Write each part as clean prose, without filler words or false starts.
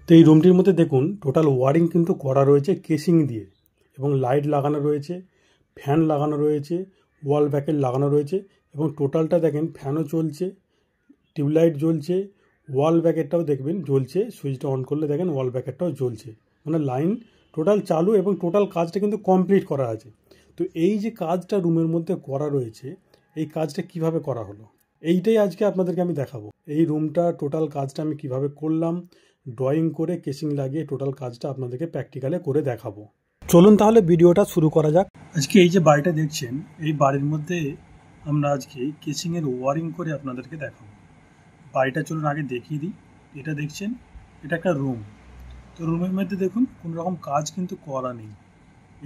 তো এই রুমটির মধ্যে দেখুন টোটাল ওয়ারিং কিন্তু করা রয়েছে কেসিং দিয়ে, এবং লাইট লাগানো রয়েছে, ফ্যান লাগানো রয়েছে, ওয়াল ব্যাকেট লাগানো রয়েছে, এবং টোটালটা দেখেন ফ্যানও চলছে, টিউবলাইট জ্বলছে, ওয়াল ব্যাকেটটাও দেখবেন জ্বলছে, সুইচটা অন করলে দেখেন ওয়াল ব্যাকেটটাও জ্বলছে, মানে লাইন টোটাল চালু এবং টোটাল কাজটা কিন্তু কমপ্লিট করা আছে। তো এই যে কাজটা রুমের মধ্যে করা রয়েছে, এই কাজটা কিভাবে করা হলো এইটাই আজকে আপনাদেরকে আমি দেখাবো। এই রুমটা টোটাল কাজটা আমি কিভাবে করলাম, ড্রয়িং করে কেসিং লাগিয়ে টোটাল কাজটা আপনাদেরকে প্র্যাকটিক্যালে করে দেখাবো। চলুন তাহলে ভিডিওটা শুরু করা যাক। আজকে এই যে বাড়িটা দেখছেন, এই বাড়ির মধ্যে আমরা আজকে কেসিংয়ের ওয়ারিং করে আপনাদেরকে দেখাবো। বাড়িটা চলুন আগে দেখিয়ে দিই। এটা দেখছেন, এটা একটা রুম। তো রুমের মধ্যে দেখুন কোনো রকম কাজ কিন্তু করা নেই,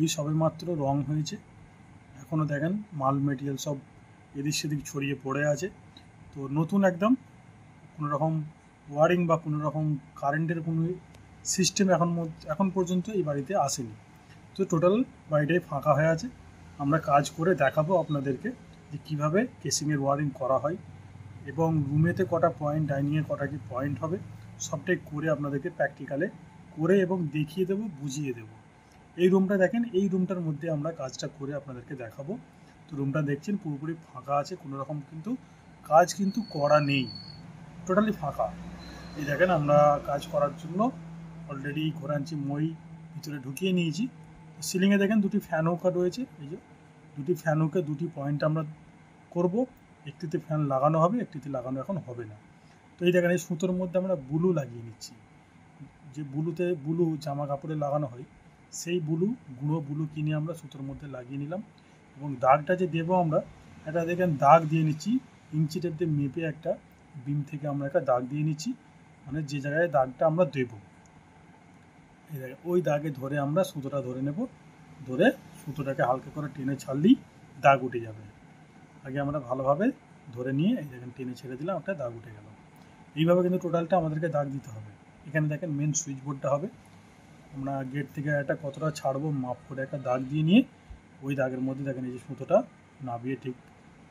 এই সবে মাত্র রং হয়েছে। এখনও দেখেন মাল মেটেরিয়াল সব এদিক সেদিক ছড়িয়ে পড়ে আছে। তো নতুন একদম, কোনো রকম ওয়ারিং বা কোনো রকম কারেন্টের কোনো সিস্টেম এখন পর্যন্ত এই বাড়িতে আসেনি। তো টোটাল বাড়িটাই ফাঁকা হয়ে আছে। আমরা কাজ করে দেখাবো আপনাদেরকে যে কীভাবে কেসিংয়ের ওয়ারিং করা হয়, এবং রুমেতে কটা পয়েন্ট, ডাইনিংয়ে কটা কি পয়েন্ট হবে, সবটাই করে আপনাদেরকে প্র্যাকটিক্যালে করে এবং দেখিয়ে দেবো, বুঝিয়ে দেবো। এই রুমটা দেখেন, এই রুমটার মধ্যে আমরা কাজটা করে আপনাদেরকে দেখাবো। তো রুমটা দেখছেন পুরোপুরি ফাঁকা আছে, কোনো রকম কিন্তু কাজ কিন্তু করা নেই, টোটালি ফাঁকা। এই দেখেন আমরা কাজ করার জন্য অলরেডি ঘোরাঞ্চি মই ভিতরে ঢুকিয়ে নিয়েছি। সিলিংয়ে দেখেন দুটি ফ্যান হুকার রয়েছে, এই যে দুটি ফ্যান হুকে দুটি পয়েন্ট আমরা করব। একটিতে ফ্যান লাগানো হবে, একটিতে লাগানো এখন হবে না। তো এই দেখেন এই সুতোর মধ্যে আমরা ব্লু লাগিয়ে নিচ্ছি, যে ব্লু জামা কাপড়ে লাগানো হয়, সেই গুঁড়ো ব্লু কিনে আমরা সুতোর মধ্যে লাগিয়ে নিলাম। এবং দাগটা যে দেবো আমরা, এটা দেখেন দাগ দিয়ে নিচ্ছি, ইঞ্চি টেপ দিয়ে মেপে একটা বিম থেকে আমরা একটা দাগ দিয়ে নিচ্ছি, মানে যে জায়গায় দাগটা আমরা দেবো এই জায়গায় ওই দাগে ধরে আমরা সুতোটা ধরে নেব, ধরে সুতোটাকে হালকা করে টেনে ছাড়লেই দাগ উঠে যাবে। আগে আমরা ভালোভাবে ধরে নিয়ে এই দেখেন টেনে ছেড়ে দিলাম, একটা দাগ উঠে গেল। এইভাবে কিন্তু টোটালটা আমাদেরকে দাগ দিতে হবে। এখানে দেখেন মেন সুইচ বোর্ডটা হবে, আমরা গেট থেকে একটা কতটা ছাড়বো মাপ করে একটা দাগ দিয়ে নিয়ে ওই দাগের মধ্যে দেখেন এই যে সুতোটা নামিয়ে ঠিক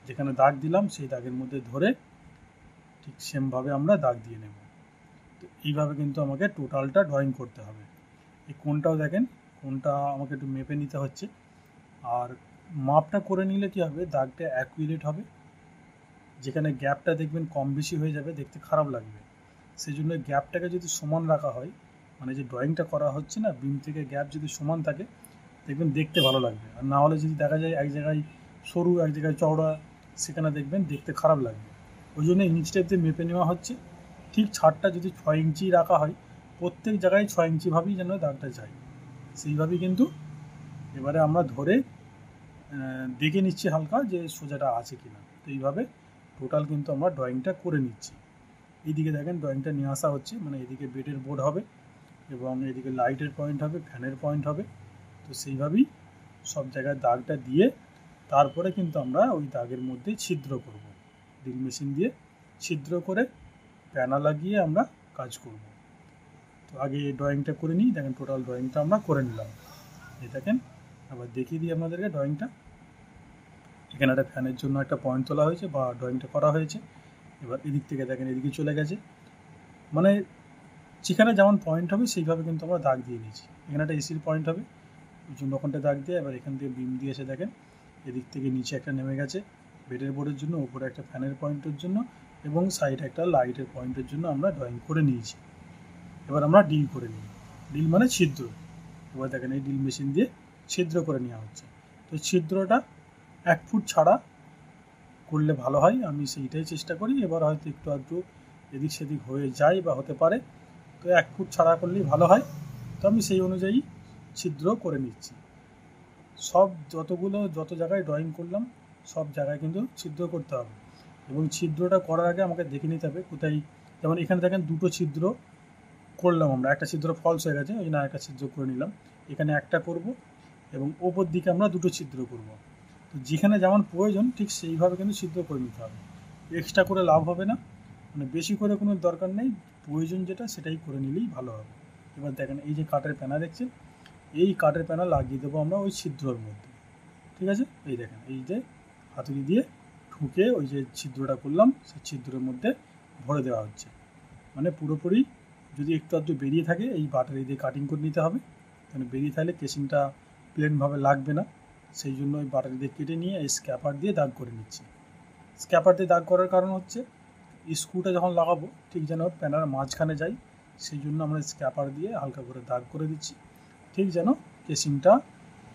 যেখানে দাগ দিলাম সেই দাগের মধ্যে ধরে ঠিক সেমভাবে আমরা দাগ দিয়ে নেব। তো এইভাবে কিন্তু আমাকে টোটালটা ড্রয়িং করতে হবে। এই কোণটাও দেখেন, কোণটা আমাকে একটু মেপে নিতে হচ্ছে, আর মাপটা করে নিলে কী হবে, দাগটা অ্যাকুরেট হবে। যেখানে গ্যাপটা দেখবেন কম বেশি হয়ে যাবে, দেখতে খারাপ লাগবে। সেই জন্য গ্যাপটাকে যদি সমান রাখা হয়, মানে যে ড্রয়িংটা করা হচ্ছে না, বিম থেকে গ্যাপ যদি সমান থাকে দেখবেন দেখতে ভালো লাগবে। আর না হলে যদি দেখা যায় এক জায়গায় সরু এক জায়গায় চওড়া, সেখানে দেখবেন দেখতে খারাপ লাগবে। ওই জন্য ইঞ্চি টেপ দিয়ে মেপে নেওয়া হচ্ছে। ঠিক ছাদটা যদি 6 ইঞ্চি রাখা হয়, প্রত্যেক জায়গায় 6 ইঞ্চিভাবেই যেন দাগটা যায়, সেইভাবেই কিন্তু এবারে আমরা ধরে দেখে নিচ্ছি হালকা যে সোজাটা আছে কিনা। তো এইভাবে টোটাল কিন্তু আমরা ড্রয়িংটা করে নিচ্ছি। এইদিকে দেখেন ড্রয়িংটা নিয়ে আসা হচ্ছে, মানে এদিকে বেডের বোর্ড হবে এবং এদিকে লাইটের পয়েন্ট হবে, ফ্যানের পয়েন্ট হবে। তো সেইভাবেই সব জায়গায় দাগটা দিয়ে তারপরে কিন্তু আমরা ওই দাগের মধ্যে ছিদ্র করব, ড্রিল মেশিন দিয়ে ছিদ্র করে প্যানা লাগিয়ে আমরা কাজ করব। তো আগে ড্রয়িংটা করে নিই, দেখেন টোটাল ড্রয়িংটা আমরা করে নিলাম। এই দেখেন আবার দেখিয়ে দিই আপনাদেরকে ড্রয়িংটা। এখানে একটা ফ্যানের জন্য একটা পয়েন্ট তোলা হয়েছে বা ড্রয়িংটা করা হয়েছে। এবার এদিক থেকে দেখেন এদিকে চলে গেছে, মানে যেখানে যেমন পয়েন্ট হবে সেইভাবে কিন্তু আমরা দাগ দিয়ে নিয়েছি। এখানে একটা এসির পয়েন্ট হবে, ওই জন্য ওখানটা দাগ দিয়ে এবার এখান থেকে বিম দিয়ে এসে দেখেন এদিক থেকে নিচে একটা নেমে গেছে বেডের বোর্ডের জন্য, ওপরে একটা ফ্যানের পয়েন্টের জন্য এবং সাইডে একটা লাইটের পয়েন্টের জন্য আমরা ড্রয়িং করে নিয়েছি। এবার আমরা ডিল করে নিই, ডিল মানে ছিদ্র। এবার দেখেন এই ডিল মেশিন দিয়ে ছিদ্র করে নেওয়া হচ্ছে। তো ছিদ্রটা 1 ফুট ছাড়া করলে ভালো হয়, আমি সেইটাই চেষ্টা করি। এবার হয়তো একটু আধটু এদিক সেদিক হয়ে যায় বা হতে পারে, তো 1 ফুট ছাড়া করলেই ভালো হয়। তো আমি সেই অনুযায়ী ছিদ্র করে নিচ্ছি। যত জায়গায় ড্রয়িং করলাম সব জায়গায় কিন্তু ছিদ্র করতে হবে, এবং ছিদ্রটা করার আগে আমাকে দেখে নিতে হবে কোথায়। যেমন এখানে দেখেন দুটো ছিদ্র করলাম আমরা, একটা ছিদ্র ফলস হয়ে গেছে, ওই জন্য একটা ছিদ্র করে নিলাম। এখানে একটা করব এবং ওপর দিকে আমরা দুটো ছিদ্র করব। তো যেখানে যেমন প্রয়োজন ঠিক সেইভাবে কিন্তু ছিদ্র করে নিতে হবে, এক্সট্রা করে লাভ হবে না, মানে বেশি করে কোনো দরকার নেই, প্রয়োজন যেটা সেটাই করে নিলেই ভালো হবে। এবার দেখেন এই যে কাঠের প্যানা দেখছেন, এই কাঠের প্যানা লাগিয়ে দেবো আমরা ওই ছিদ্রর মধ্যে, ঠিক আছে। এই দেখেন এই যে হাতুড়ি দিয়ে ঠুকে ওই যে ছিদ্রটা করলাম সেই ছিদ্রের মধ্যে ভরে দেওয়া হচ্ছে, মানে পুরোপুরি যদি একটু আধটু বেরিয়ে থাকে এই বাটারি দিয়ে কাটিং করে নিতে হবে, কারণ বেরিয়ে থাকলে কেসিংটা প্লেনভাবে লাগবে না। সেই জন্য ওই বাটারি দিয়ে কেটে নিয়ে এই স্ক্যাপার দিয়ে দাগ করে নিচ্ছি। স্ক্যাপার দিয়ে দাগ করার কারণ হচ্ছে স্ক্রুটা যখন লাগাবো ঠিক যেন প্যানার মাঝখানে যায়, সেই জন্য আমরা স্ক্যাপার দিয়ে হালকা করে দাগ করে দিচ্ছি, ঠিক যেন কেসিংটা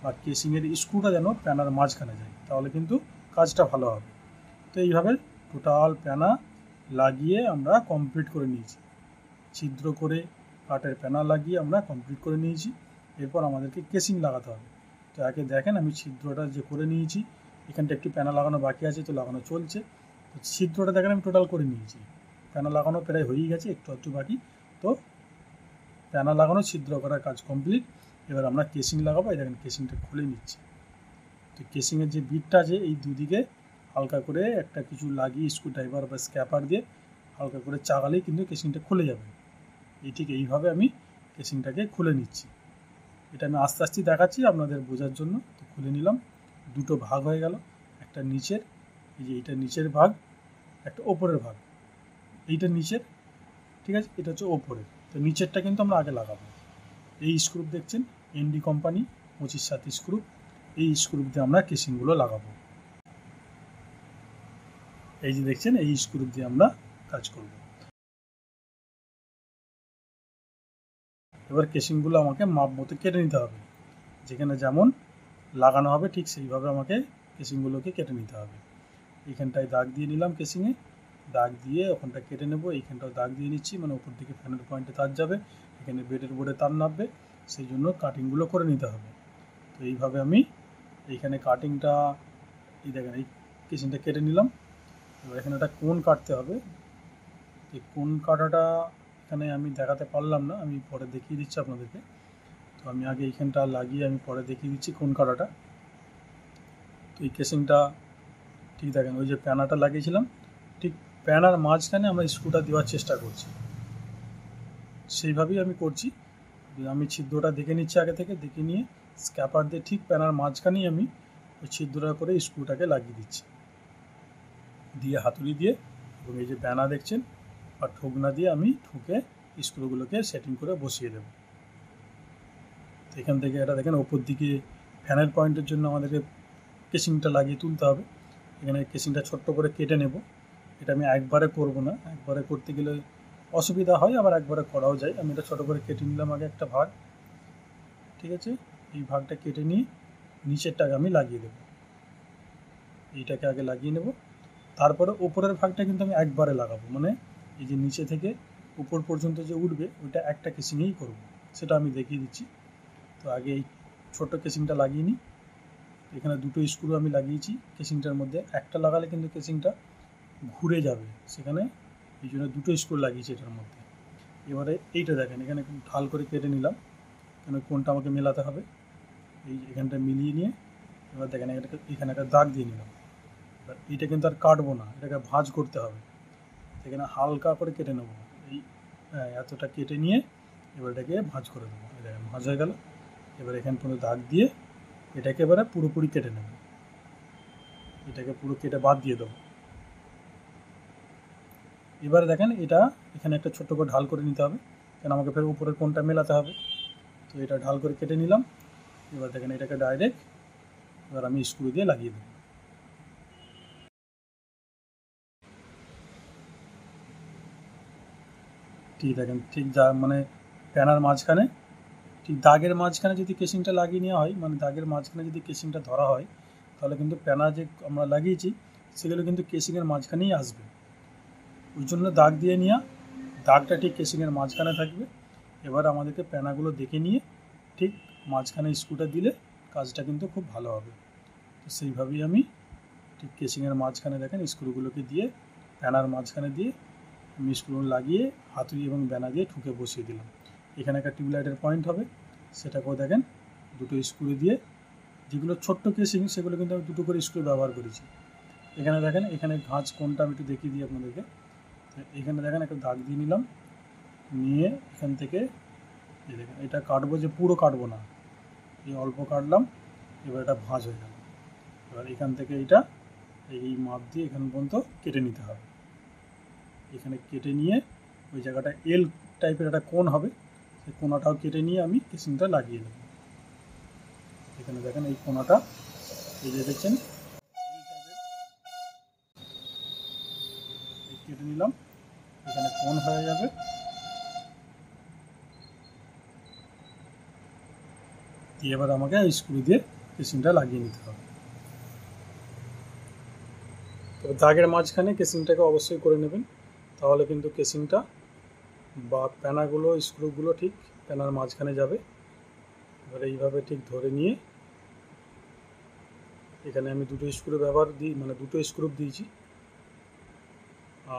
বা কেসিংয়ের স্ক্রুটা যেন প্যানার মাঝখানে যায়, তাহলে কিন্তু কাজটা ভালো হবে। তো এইভাবে টোটাল প্যানা লাগিয়ে আমরা কমপ্লিট করে নিয়েছি, ছিদ্র করে কাঠের প্যানা লাগিয়ে আমরা কমপ্লিট করে নিয়েছি। এরপর আমাদেরকে কেসিং লাগাতে হবে। তো একে দেখেন আমি ছিদ্রটা যে করে নিয়েছি, এখানটা একটু প্যানা লাগানো বাকি আছে, তো লাগানো চলছে। তো ছিদ্রটা দেখেন আমি টোটাল করে নিয়েছি, প্যানা লাগানো প্রায় হয়েই গেছে, একটু বাকি। তো প্যানা লাগানো ছিদ্র করার কাজ কমপ্লিট। এবার আমরা কেসিং লাগাবো। এই দেখেন কেসিংটা খুলে নিচ্ছি। তো কেসিংয়ের যে বিটটা আছে এই দুদিকে হালকা করে একটা কিছু লাগিয়ে স্ক্রুড্রাইভার বা স্ক্যাপার দিয়ে হালকা করে চাগালেই কিন্তু কেসিংটা খুলে যাবে। ঠিক এইভাবে আমি কেসিংটাকে খুলে নিচ্ছি। এটা আমি আস্তে আস্তে দেখাচ্ছি আপনাদের বোঝার জন্য। তো খুলে নিলাম, দুটো ভাগ হয়ে গেল, একটা নিচের, এই যে এইটা নিচের ভাগ, একটা ওপরের ভাগ, এইটা নিচের, ঠিক আছে, এটা হচ্ছে ওপরের। তো নিচেরটা কিন্তু আমরা আগে লাগাবো। এই স্ক্রু দেখছেন এনডি কোম্পানি 25/7 স্ক্রু, এই স্ক্রু দিয়ে আমরা কেসিংগুলো লাগাবো। এই যে দেখছেন এই স্ক্রু দিয়ে আমরা কাজ করব। এবার কেসিংগুলো আমাকে মাপ মতো কেটে নিতে হবে, যেখানে যেমন লাগানো হবে ঠিক সেইভাবে আমাকে কেসিংগুলোকে কেটে নিতে হবে। এইখানটায় দাগ দিয়ে নিলাম, কেসিংয়ে দাগ দিয়ে ওখানটা কেটে নেব। এইখানটাও দাগ দিয়ে নিচ্ছি, মানে উপর দিকে ফ্যানের পয়েন্টে তার যাবে, এখানে বেডের বোর্ডে তার নামবে, সেই জন্য কাটিংগুলো করে নিতে হবে। তো এইভাবে আমি এইখানে কাটিংটা, এই দেখেন এই কেসিংটা কেটে নিলাম। এবার এখানে একটা কোণ কাটতে হবে। এই কোণ কাটাটা এখানে আমি দেখাতে পারলাম না, আমি পরে দেখিয়ে দিচ্ছি আপনাদেরকে। তো আমি আগে এইখানটা লাগিয়ে আমি পরে দেখিয়ে দিচ্ছি কোণ কাটাটা। তো এই কেসিংটা ঠিক দেখেন ওই যে প্যানাটা লাগিয়েছিলাম, ঠিক প্যানার মাঝখানে আমরা স্ক্রুটা দেওয়ার চেষ্টা করছি, সেইভাবেই আমি করছি। আমি ছিদ্রটা দেখে নিচ্ছি আগে থেকে, দেখে নিয়ে স্ক্যাপার দিয়ে ঠিক প্যানার মাঝখানেই আমি ওই ছিদ্রটা করে স্ক্রুটাকে লাগিয়ে দিচ্ছি, দিয়ে হাতুড়ি দিয়ে, এবং এই যে প্যানা দেখছেন আর ঠোকনা দিয়ে আমি ঠুকে স্ক্রুগুলোকে সেটিং করে বসিয়ে দেব। তো এখান থেকে এটা দেখেন ওপর দিকে ফ্যানের পয়েন্টের জন্য আমাদেরকে কেসিংটা লাগিয়ে তুলতে হবে। এখানে কেসিংটা ছোট্ট করে কেটে নেব। এটা আমি একবারে করব না, একবারে করতে গেলে অসুবিধা হয়, আবার একবারে করাও যায়। আমি এটা ছোটো করে কেটে নিলাম আগে একটা ভাগ, ঠিক আছে। এই ভাগটা কেটে নিয়ে নিচেরটাকে আমি লাগিয়ে দেব, এইটাকে আগে লাগিয়ে নেব। তারপরে ওপরের ভাগটা কিন্তু আমি একবারে লাগাবো, মানে এই যে নিচে থেকে উপর পর্যন্ত যে উঠবে ওইটা একটা কেসিংয়েই করব, সেটা আমি দেখিয়ে দিচ্ছি। তো আগে এই ছোট্ট কেসিংটা লাগিয়ে নিই। এখানে দুটো স্ক্রু আমি লাগিয়েছি কেসিংটার মধ্যে, একটা লাগালে কিন্তু কেসিংটা ঘুরে যাবে, সেখানে এই জন্য দুটো স্ক্রু লাগিয়েছি এটার মধ্যে। এবারে এইটা দেখেন এখানে ঢাল করে কেটে নিলাম, কেন কোনটা আমাকে মেলাতে হবে, এই এখানটা মিলিয়ে নিয়ে এবার দেখেন এখানে একটা দাগ দিয়ে নিলাম। এবার এইটা কিন্তু আর কাটবো না, এটাকে ভাঁজ করতে হবে, এখানে হালকা করে কেটে নেবো। এই এতটা কেটে নিয়ে এবার এটাকে ভাঁজ করে দেবো। এই দেখেন ভাঁজ হয়ে গেল। এবার এখান পর্যন্ত দাগ দিয়ে এটাকে এবারে পুরোপুরি কেটে নেব, এটাকে পুরো কেটে বাদ দিয়ে দেবো। এবারে দেখেন এটা এখানে একটা ছোট্ট করে ঢাল করে নিতে হবে, কেন আমাকে ফের উপরের কোণটা মেলাতে হবে। তো এটা ঢাল করে কেটে নিলাম। এবার দেখেন এটাকে ডাইরেক্ট এবার আমি স্ক্রু দিয়ে লাগিয়ে দেবো। ঠিক দেখেন ঠিক যা মানে প্যানার মাঝখানে, ঠিক দাগের মাঝখানে যদি কেসিংটা লাগিয়ে নেওয়া হয়, মানে দাগের মাঝখানে যদি কেসিংটা ধরা হয়, তাহলে কিন্তু প্যানা যে আমরা লাগিয়েছি সেগুলো কিন্তু কেসিংয়ের মাঝখানেই আসবে। ওই জন্য দাগ দিয়ে নেওয়া, দাগটা ঠিক কেসিংয়ের মাঝখানে থাকবে। এবার আমাদেরকে প্যানাগুলো দেখে নিয়ে ঠিক মাঝখানে স্ক্রুটা দিলে কাজটা কিন্তু খুব ভালো হবে। তো সেইভাবেই আমি ঠিক কেসিংয়ের মাঝখানে দেখেন স্ক্রুগুলোকে দিয়ে প্যানার মাঝখানে দিয়ে আমি স্ক্রু লাগিয়ে হাতুড়ি এবং ব্যানা দিয়ে ঠুকে বসিয়ে দিলাম। এখানে একটা টিউবলাইটের পয়েন্ট হবে, সেটাকেও দেখেন দুটো স্ক্রু দিয়ে, যেগুলো ছোট্ট কেসিং সেগুলো কিন্তু আমি দুটো করে স্ক্রু ব্যবহার করেছি। এখানে দেখেন এখানে ভাঁজ কোনটা আমি একটু দেখিয়ে দিই আপনাদেরকে। এখানে দেখেন একটা দাগ দিয়ে নিলাম, নিয়ে এখান থেকে এই দেখেন এটা কাটবো, যে পুরো কাটবো না, এই অল্প কাটলাম। এবার এটা ভাঁজ হয়ে গেল। এবার এখান থেকে এইটা এই মাপ দিয়ে এখান পর্যন্ত কেটে নিতে হবে। এখানে কেটে নিয়ে ওই জায়গাটা এল টাইপের একটা কোণ হবে, সেই কোণাটাও কেটে নিয়ে আমি কেসিংটা লাগিয়ে নেব। এখানে দেখেন এই কোণাটা, এই যে দেখছেন কেটে নিলাম, এখানে কোণ হয়ে যাবে। দিয়ে এবার আমাকে স্ক্রু দিয়ে কেসিংটা লাগিয়ে নিতে হবে। তবে দাগের মাঝখানে কেসিংটাকে অবশ্যই করে নেবেন, তাহলে কিন্তু কেসিংটা বা প্যানাগুলো স্ক্রুগুলো ঠিক প্যানার মাঝখানে যাবে। এবার এইভাবে ঠিক ধরে নিয়ে এখানে আমি দুটো স্ক্রু মানে দুটো স্ক্রু দিয়েছি,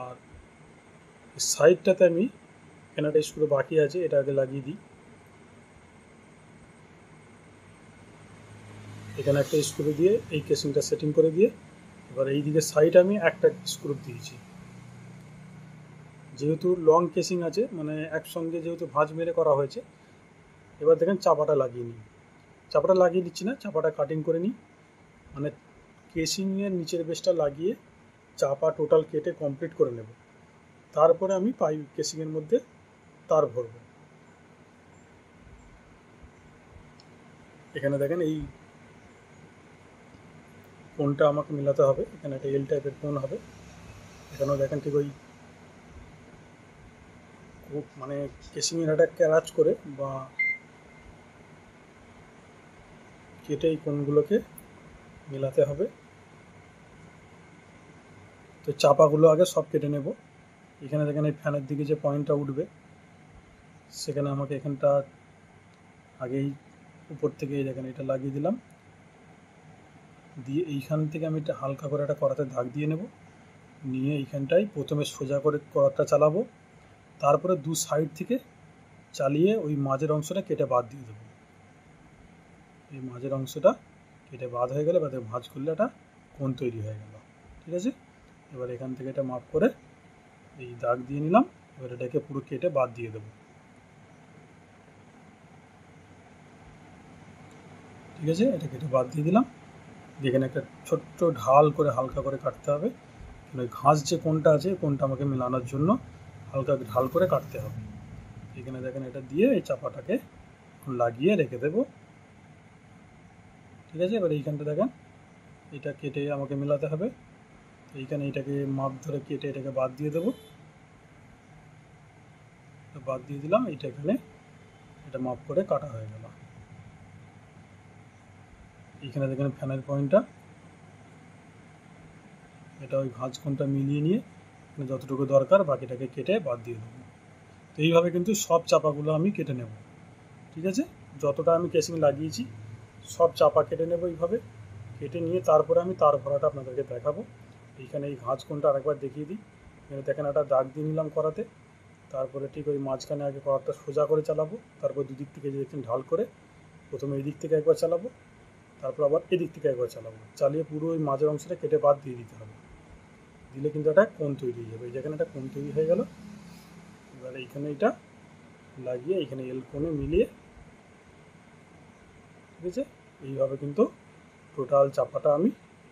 আর সাইডটাতে আমি এখানে একটা স্ক্রু বাকি আছে, এটা আগে লাগিয়ে দিই। এখানে একটা স্ক্রু দিয়ে এই কেসিংটা সেটিং করে দিয়ে এবার এই দিকে সাইড আমি একটা স্ক্রু দিয়েছি। যেহেতু লং কেসিং আছে, মানে একসঙ্গে যেহেতু ভাঁজ মেরে করা হয়েছে, এবার দেখেন চাপাটা লাগিয়ে নিই। চাপাটা লাগিয়ে দিচ্ছি না, চাপাটা কাটিং করে নিই, মানে কেসিংয়ের নিচের বেসটা লাগিয়ে চাপা টোটাল কেটে কমপ্লিট করে নেব। তারপরে আমি কেসিংয়ের মধ্যে তার ভরব। এখানে দেখেন এই কোণটা আমাকে মেলাতে হবে, এখানে একটা এল টাইপের কোণ হবে। এখানেও দেখেন ঠিক ওই মানে কেসিংয়ের একটা ক্যারাচ করে বা কেটে এই কোণগুলোকে মেলাতে হবে। তো চাপাগুলো আগে সব কেটে নেব। এখানে দেখেন এই ফ্যানের দিকে যে পয়েন্টটা উঠবে, সেখানে আমাকে এখানটা আগেই উপর থেকে দেখেন এটা লাগিয়ে দিলাম, দিয়ে এইখান থেকে আমি একটা হালকা করে একটা করাতে দাগ দিয়ে নেব, নিয়ে এইখানটায় প্রথমে সোজা করে করাতটা চালাবো, তারপরে দু সাইড থেকে চালিয়ে ওই মাঝের অংশটা কেটে বাদ দিয়ে দেবো। এই মাঝের অংশটা কেটে বাদ হয়ে গেলে বাদে ভাঁজ করলে একটা কোণ তৈরি হয়ে গেল। ঠিক আছে, এবার এখান থেকে এটা মাপ করে এই দাগ দিয়ে নিলাম, এবার এটাকে পুরো কেটে বাদ দিয়ে দেবো। ঠিক আছে, এটা কেটে বাদ দিয়ে দিলাম। এখানে একটা ছোট্ট ঢাল করে হালকা করে কাটতে হবে, ওই ঘাস যে কোণটা আছে কোণটা আমাকে মেলানোর জন্য হালকা ঢাল করে কাটতে হবে। এখানে দেখেন এটা দিয়ে এই চাপাটাকে লাগিয়ে রেখে দেবো। ঠিক আছে, এবার এইখানটা দেখেন এটা কেটে আমাকে মেলাতে হবে। তো এইখানে এটাকে মাপ ধরে কেটে এটাকে বাদ দিয়ে দেবো, বাদ দিয়ে দিলাম। এইটা এখানে এটা মাপ করে কাটা হয়ে গেল। এইখানে দেখেন ফ্যানের পয়েন্টটা, এটা ওই ভাঁজ কোণটা মিলিয়ে নিয়ে যতটুকু দরকার বাকিটাকে কেটে বাদ দিয়ে দেবো। তো এইভাবে কিন্তু সব চাপাগুলো আমি কেটে নেব। ঠিক আছে, যতটা আমি কেসিং লাগিয়েছি সব চাপা কেটে নেব এইভাবে। কেটে নিয়ে তারপরে আমি তার ভরাটা আপনাদেরকে দেখাবো। এইখানে এই ভাঁজ কোণটা আরেকবার দেখিয়ে দিই। এখানে দেখেন একটা দাগ দিয়ে নিলাম করাতে, তারপরে ঠিক ওই মাঝখানে আগে করাতটা সোজা করে চালাবো, তারপর দুদিক থেকে যে দেখছেন ঢাল করে প্রথমে এই দিক থেকে একবার চালাবো, তারপর আবার এদিক থেকে একবার চালাবো, চালিয়ে পুরো ওই মাঝের অংশটা কেটে বাদ দিয়ে দিতে হবে। দিলে কিন্তু একটা কোণ তৈরি হয়ে যাবে। এই যেখানে একটা কোণ তৈরি হয়ে গেল, এবার এইখানে এটা লাগিয়ে এইখানে এল কোণে মিলিয়ে, ঠিক আছে, এইভাবে কিন্তু টোটাল চাপাটা আমি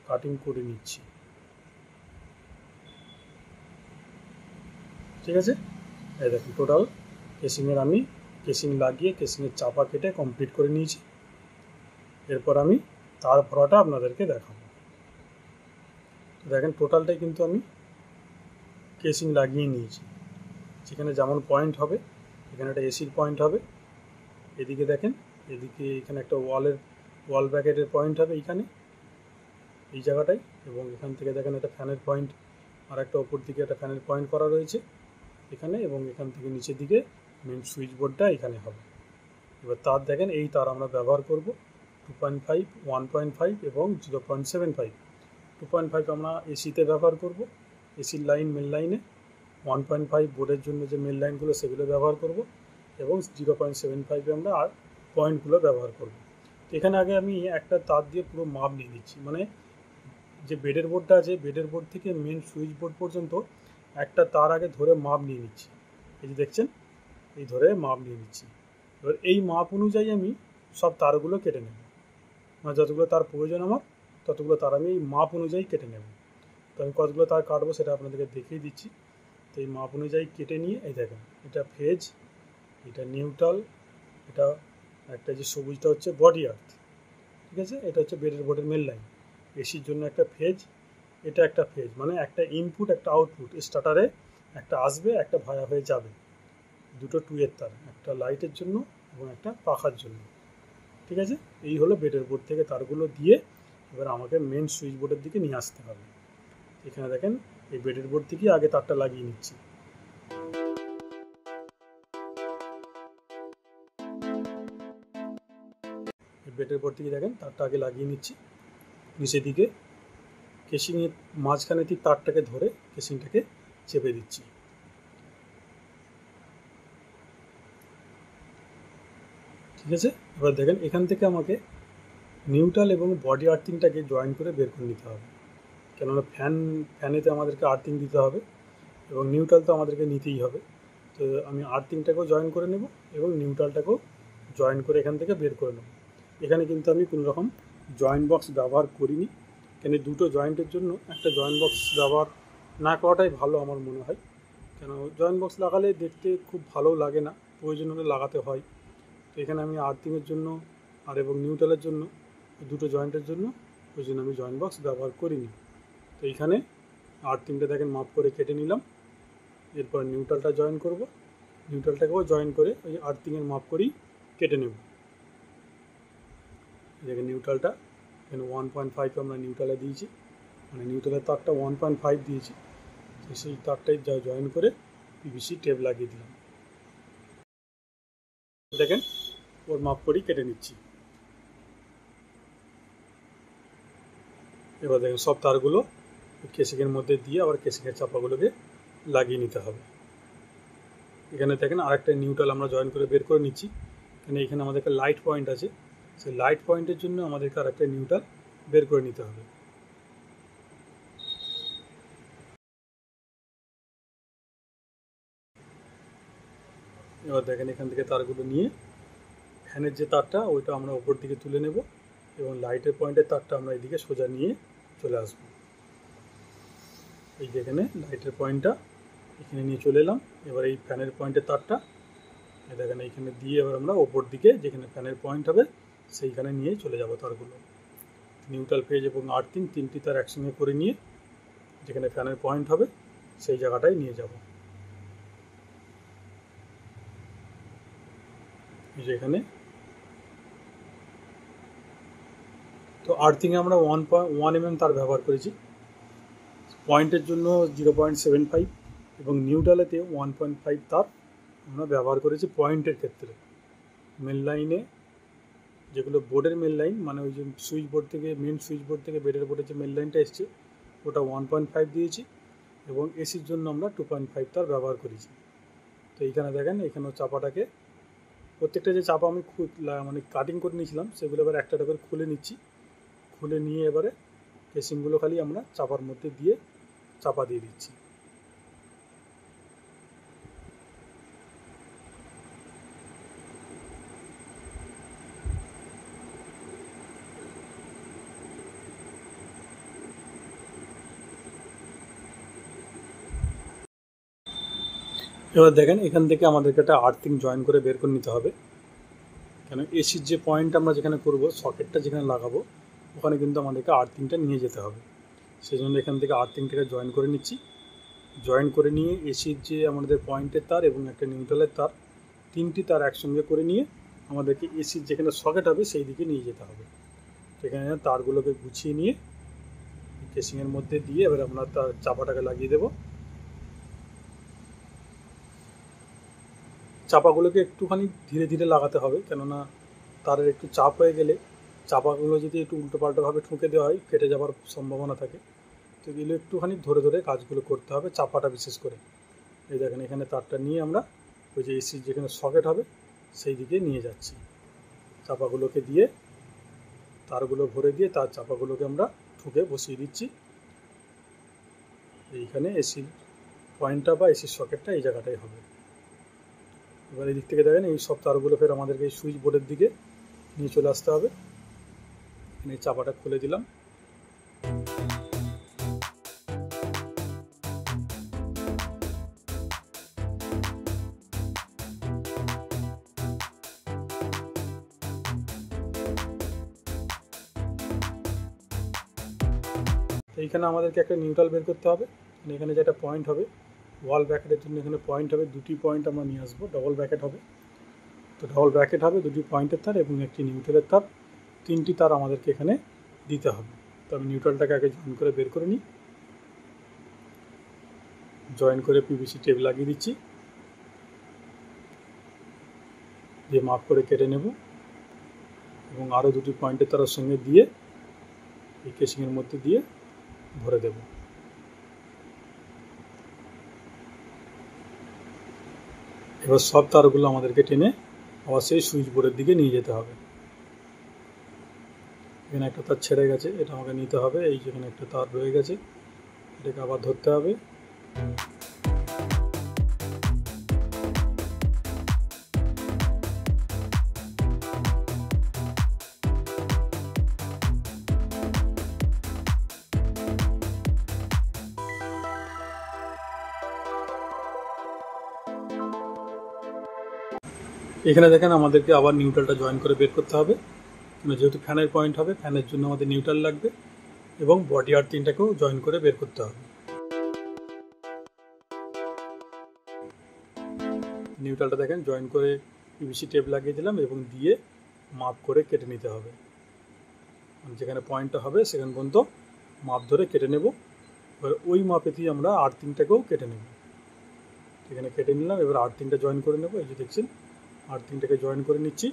কাটিং করে নিচ্ছি। ঠিক আছে, এই দেখুন টোটাল কেসিংয়ের আমি কেসিং লাগিয়ে কেসিংয়ের চাপা কেটে কমপ্লিট করে নিয়েছি। এরপর আমি তার ভরাটা আপনাদেরকে দেখাবো। তো দেখেন টোটালটাই কিন্তু আমি কেসিং লাগিয়ে নিয়েছি। যেখানে যেমন পয়েন্ট হবে, এখানে একটা এসির পয়েন্ট হবে, এদিকে দেখেন এদিকে এখানে একটা ওয়াল ব্র্যাকেটের পয়েন্ট হবে এইখানে এই জায়গাটায়, এবং এখান থেকে দেখেন একটা ফ্যানের পয়েন্ট, আর একটা ওপর দিকে একটা ফ্যানের পয়েন্ট করা রয়েছে এখানে, এবং এখান থেকে নিচের দিকে মেন সুইচ বোর্ডটা এখানে হবে। এবার তার দেখেন এই তার আমরা ব্যবহার করব 2.5, 1.5 এবং 0.75। 2.5 আমরা এসিতে ব্যবহার করব, এসির লাইন মেন লাইনে। 1.5 বোর্ডের জন্য যে মেন লাইনগুলো সেগুলো ব্যবহার করব, এবং 0.75 আমরা আর পয়েন্টগুলো ব্যবহার করব। তো এখানে আগে আমি একটা তার দিয়ে পুরো মাপ নিয়ে নিচ্ছি, মানে যে বেডের বোর্ডটা আছে বেডের বোর্ড থেকে মেন সুইচ বোর্ড পর্যন্ত একটা তার আগে ধরে মাপ নিয়ে নিচ্ছি। এই যে দেখছেন এই ধরে মাপ নিয়ে নিচ্ছি। এবার এই মাপ অনুযায়ী আমি সব তারগুলো কেটে নেব, মানে যতগুলো তার প্রয়োজন আমার ততগুলো তার আমি এই মাপ অনুযায়ী কেটে নেব। তো আমি কতগুলো তার কাটবো সেটা আপনাদেরকে দেখিয়ে দিচ্ছি। তো এই মাপ অনুযায়ী কেটে নিয়ে এই দেখেন এটা ফেজ এটা নিউট্রাল, এটা একটা যে সবুজটা হচ্ছে বডি আর্থ, ঠিক আছে। এটা হচ্ছে বেডের বোর্ডের মেন লাইন। এসির জন্য একটা ফেজ, এটা একটা ফেজ, মানে একটা ইনপুট একটা আউটপুট। স্টার্টারে একটা আসবে, একটা ভায়া হয়ে যাবে। দুটো 2 এর তার, একটা লাইটের জন্য এবং একটা পাখার জন্য, ঠিক আছে। এই হলো বেডের বোর্ড থেকে তারগুলো দিয়ে এবার আমাকে মেন সুইচ বোর্ডের দিকে নিয়ে আসতে হবে। এখানে দেখেন এই বেডের বোর্ড থেকে আগে তারটা লাগিয়ে নিচ্ছি। বেডের বোর্ড থেকে দেখেন তারটা আগে লাগিয়ে নিচ্ছি। নিচের দিকে কেসিংয়ের মাঝখানে ঠিক তারটাকে ধরে কেসিংটাকে চেপে দিচ্ছি। ঠিক আছে, এবার দেখেন এখান থেকে আমাকে নিউট্রাল এবং বডি আর্থিংটাকে জয়েন করে বের করে নিতে হবে, কেননা ফ্যানেতে আমাদেরকে আর্থিং দিতে হবে এবং নিউট্রাল তো আমাদেরকে নিতেই হবে। তো আমি আর্থিংটাকেও জয়েন করে নেব এবং নিউট্রালটাকেও জয়েন করে এখান থেকে বের করে নেব। এখানে কিন্তু আমি কোনো রকম জয়েন্ট বক্স ব্যবহার করিনি, কেন দুটো জয়েন্টের জন্য একটা জয়েন্ট বক্স ব্যবহার না করাটাই ভালো আমার মনে হয়। কেন জয়েন্ট বক্স লাগালে দেখতে খুব ভালো লাগে না, প্রয়োজন হলে লাগাতে হয়। তো এখানে আমি আর্থিংয়ের জন্য আর এবং নিউট্রালের জন্য দুটো জয়েন্টের জন্য ওই জন্য আমি জয়েন্ট বক্স ব্যবহার করিনি। তো এইখানে আর্থিংটা দেখেন মাপ করে কেটে নিলাম। এরপর নিউট্রালটা জয়েন করব, নিউট্রালটাকেও জয়েন করে ওই আর্থিংয়ের মাপ করেই কেটে নেব। দেখেন নিউট্রালটা এখানে 1.5 আমরা নিউট্রালে দিয়েছি, মানে নিউট্রালের তারটা 1.5 দিয়েছি। তো সেই তারটাই জয়েন করে পিভিসি টেপ লাগিয়ে দিলাম। দেখেন ওর মাপ করেই কেটে নিচ্ছি। এবার দেখেন সব তারগুলো কেসিংয়ের মধ্যে দিয়ে আবার কেসিংয়ের চাপাগুলোকে লাগিয়ে নিতে হবে। এখানে দেখেন আরেকটা নিউট্রাল আমরা জয়েন করে বের করে নিচ্ছি, কারণ এখানে আমাদের একটা লাইট পয়েন্ট আছে, সেই লাইট পয়েন্টের জন্য আমাদেরকে আরেকটা নিউট্রাল বের করে নিতে হবে। এবার দেখেন এখান থেকে তারগুলো নিয়ে ফ্যানের যে তারটা ওইটা আমরা ওপর দিকে তুলে নেব এবং লাইটের পয়েন্টের তারটা আমরা এইদিকে সোজা নিয়ে চলে আসব। এই যেখানে লাইটের পয়েন্টটা এখানে নিয়ে চলে এলাম। এবার এই ফ্যানের পয়েন্টের তারটা দেখেন এইখানে দিয়ে এবার আমরা ওপর দিকে যেখানে ফ্যানের পয়েন্ট হবে সেইখানে নিয়ে চলে যাব তারগুলো। নিউট্রাল ফেজ এবং আর্থিং তিনটি তার একসঙ্গে করে নিয়ে যেখানে ফ্যানের পয়েন্ট হবে সেই জায়গাটায় নিয়ে যাব। যেখানে তো আর্থিংয়ে আমরা 1 mm তার ব্যবহার করেছি, পয়েন্টের জন্য 0.75 এবং নিউট্রালেতে 1.5 তার আমরা ব্যবহার করেছি পয়েন্টের ক্ষেত্রে। মেন লাইনে যেগুলো বোর্ডের মেন লাইন, মানে ওই যে সুইচ বোর্ড থেকে মেন সুইচ বোর্ড থেকে বেডের বোর্ডের যে মেন লাইনটা এসছে ওটা 1.5 দিয়েছি এবং এসির জন্য আমরা 2.5 তার ব্যবহার করেছি। তো এইখানে দেখেন এখানেও চাপাটাকে প্রত্যেকটা যে চাপা আমি মানে কাটিং করে নিয়েছিলাম সেগুলো এবার একটা করে খুলে নিচ্ছি। খুলে নিয়ে এবারে কেসিংগুলো খালি আমরা চাপার মধ্যে দিয়ে চাপা দিয়ে দিচ্ছি। এবার দেখেন এখান থেকে আমাদেরকে একটা আর্থিং জয়েন করে বের করে নিতে হবে, কেন এসির যে পয়েন্ট আমরা যেখানে করব সকেটটা যেখানে লাগাবো ওখানে কিন্তু আমাদেরকে আর্থিংটা নিয়ে যেতে হবে। সেই জন্য এখান থেকে আর্থিংটাকে জয়েন করে নিচ্ছি। জয়েন করে নিয়ে এসির যে আমাদের পয়েন্টের তার এবং একটা নিউট্রালের তার তিনটি তার একসঙ্গে করে নিয়ে আমাদেরকে এসির যেখানে সকেট হবে সেই দিকে নিয়ে যেতে হবে। সেখানে তারগুলোকে গুছিয়ে নিয়ে কেসিংয়ের মধ্যে দিয়ে এবার আমরা তার চাপাটাকে লাগিয়ে দেবো। চাপাগুলোকে একটুখানি ধীরে ধীরে লাগাতে হবে, কেননা তারের একটু চাপ হয়ে গেলে চাপাগুলো যদি একটু উল্টোপাল্টোভাবে ঠুকে দেওয়া হয় ফেটে যাওয়ার সম্ভাবনা থাকে। তো এগুলো একটুখানি ধরে ধরে কাজগুলো করতে হবে, চাপাটা বিশেষ করে। এই দেখেন এখানে তারটা নিয়ে আমরা ওই যে এসির যেখানে সকেট হবে সেই দিকে নিয়ে যাচ্ছি। চাপাগুলোকে দিয়ে তারগুলো ভরে দিয়ে তার চাপাগুলোকে আমরা ঠুকে বসিয়ে দিচ্ছি। এইখানে এসির পয়েন্টটা বা এসির সকেটটা এই জায়গাটাই হবে। এবার এই দিক থেকে দেখেন এই সব তারগুলো ফের আমাদেরকে এই সুইচ বোর্ডের দিকে নিয়ে চলে আসতে হবে। এখানে চাপাটা খুলে দিলাম। এইখানে আমাদেরকে একটা নিউট্রাল বের করতে হবে। এখানে যেটা পয়েন্ট হবে ওয়াল ব্র্যাকেটের জন্য, এখানে পয়েন্ট হবে, দুটি পয়েন্ট আমরা নিয়ে আসবো, ডবল ব্র্যাকেট হবে। তো ডবল ব্র্যাকেট হবে, দুটি পয়েন্টের তার এবং একটি নিউট্রালের তার, তিনটি তার আমাদেরকে এখানে দিতে হবে। তো আমি নিউট্রালটাকে আগে জয়েন করে বের করে নিই। জয়েন করে পিভিসি টেপ লাগিয়ে দিচ্ছি, দিয়ে মাপ করে কেটে নেব এবং আরও দুটি পয়েন্টের তারের সঙ্গে দিয়ে এই কেসিংয়ের মধ্যে দিয়ে ভরে দেব। এবার সব তারগুলো আমাদেরকে টেনে আবার সেই সুইচ বোর্ডের দিকে নিয়ে যেতে হবে। এখানে একটা তার ছেড়ে গেছে, এটা আমাকে নিতে হবে। এই যেখানে একটা তার রয়ে গেছে, এটাকে আবার ধরতে হবে। এখানে দেখেন আমাদেরকে আবার নিউট্রালটা জয়েন করে বের করতে হবে, যেহেতু ফ্যানের পয়েন্ট হবে, ফ্যানের জন্য আমাদের নিউট্রাল লাগবে এবং বডি আর্থিংটাকেও জয়েন করে বের করতে হবে। নিউট্রালটা দেখেন জয়েন করে পিভিসি টেপ লাগিয়ে দিলাম এবং দিয়ে মাপ করে কেটে নিতে হবে। যেখানে পয়েন্টটা হবে সেখান পর্যন্ত মাপ ধরে কেটে নেব। এবার ওই মাপেতেই আমরা আর্থিংটাকেও কেটে নেব। এখানে কেটে নিলাম, এবার আর্থিংটা জয়েন করে নেব। এই যে দেখছেন আর্থিংটাকে জয়েন করে নিচ্ছি।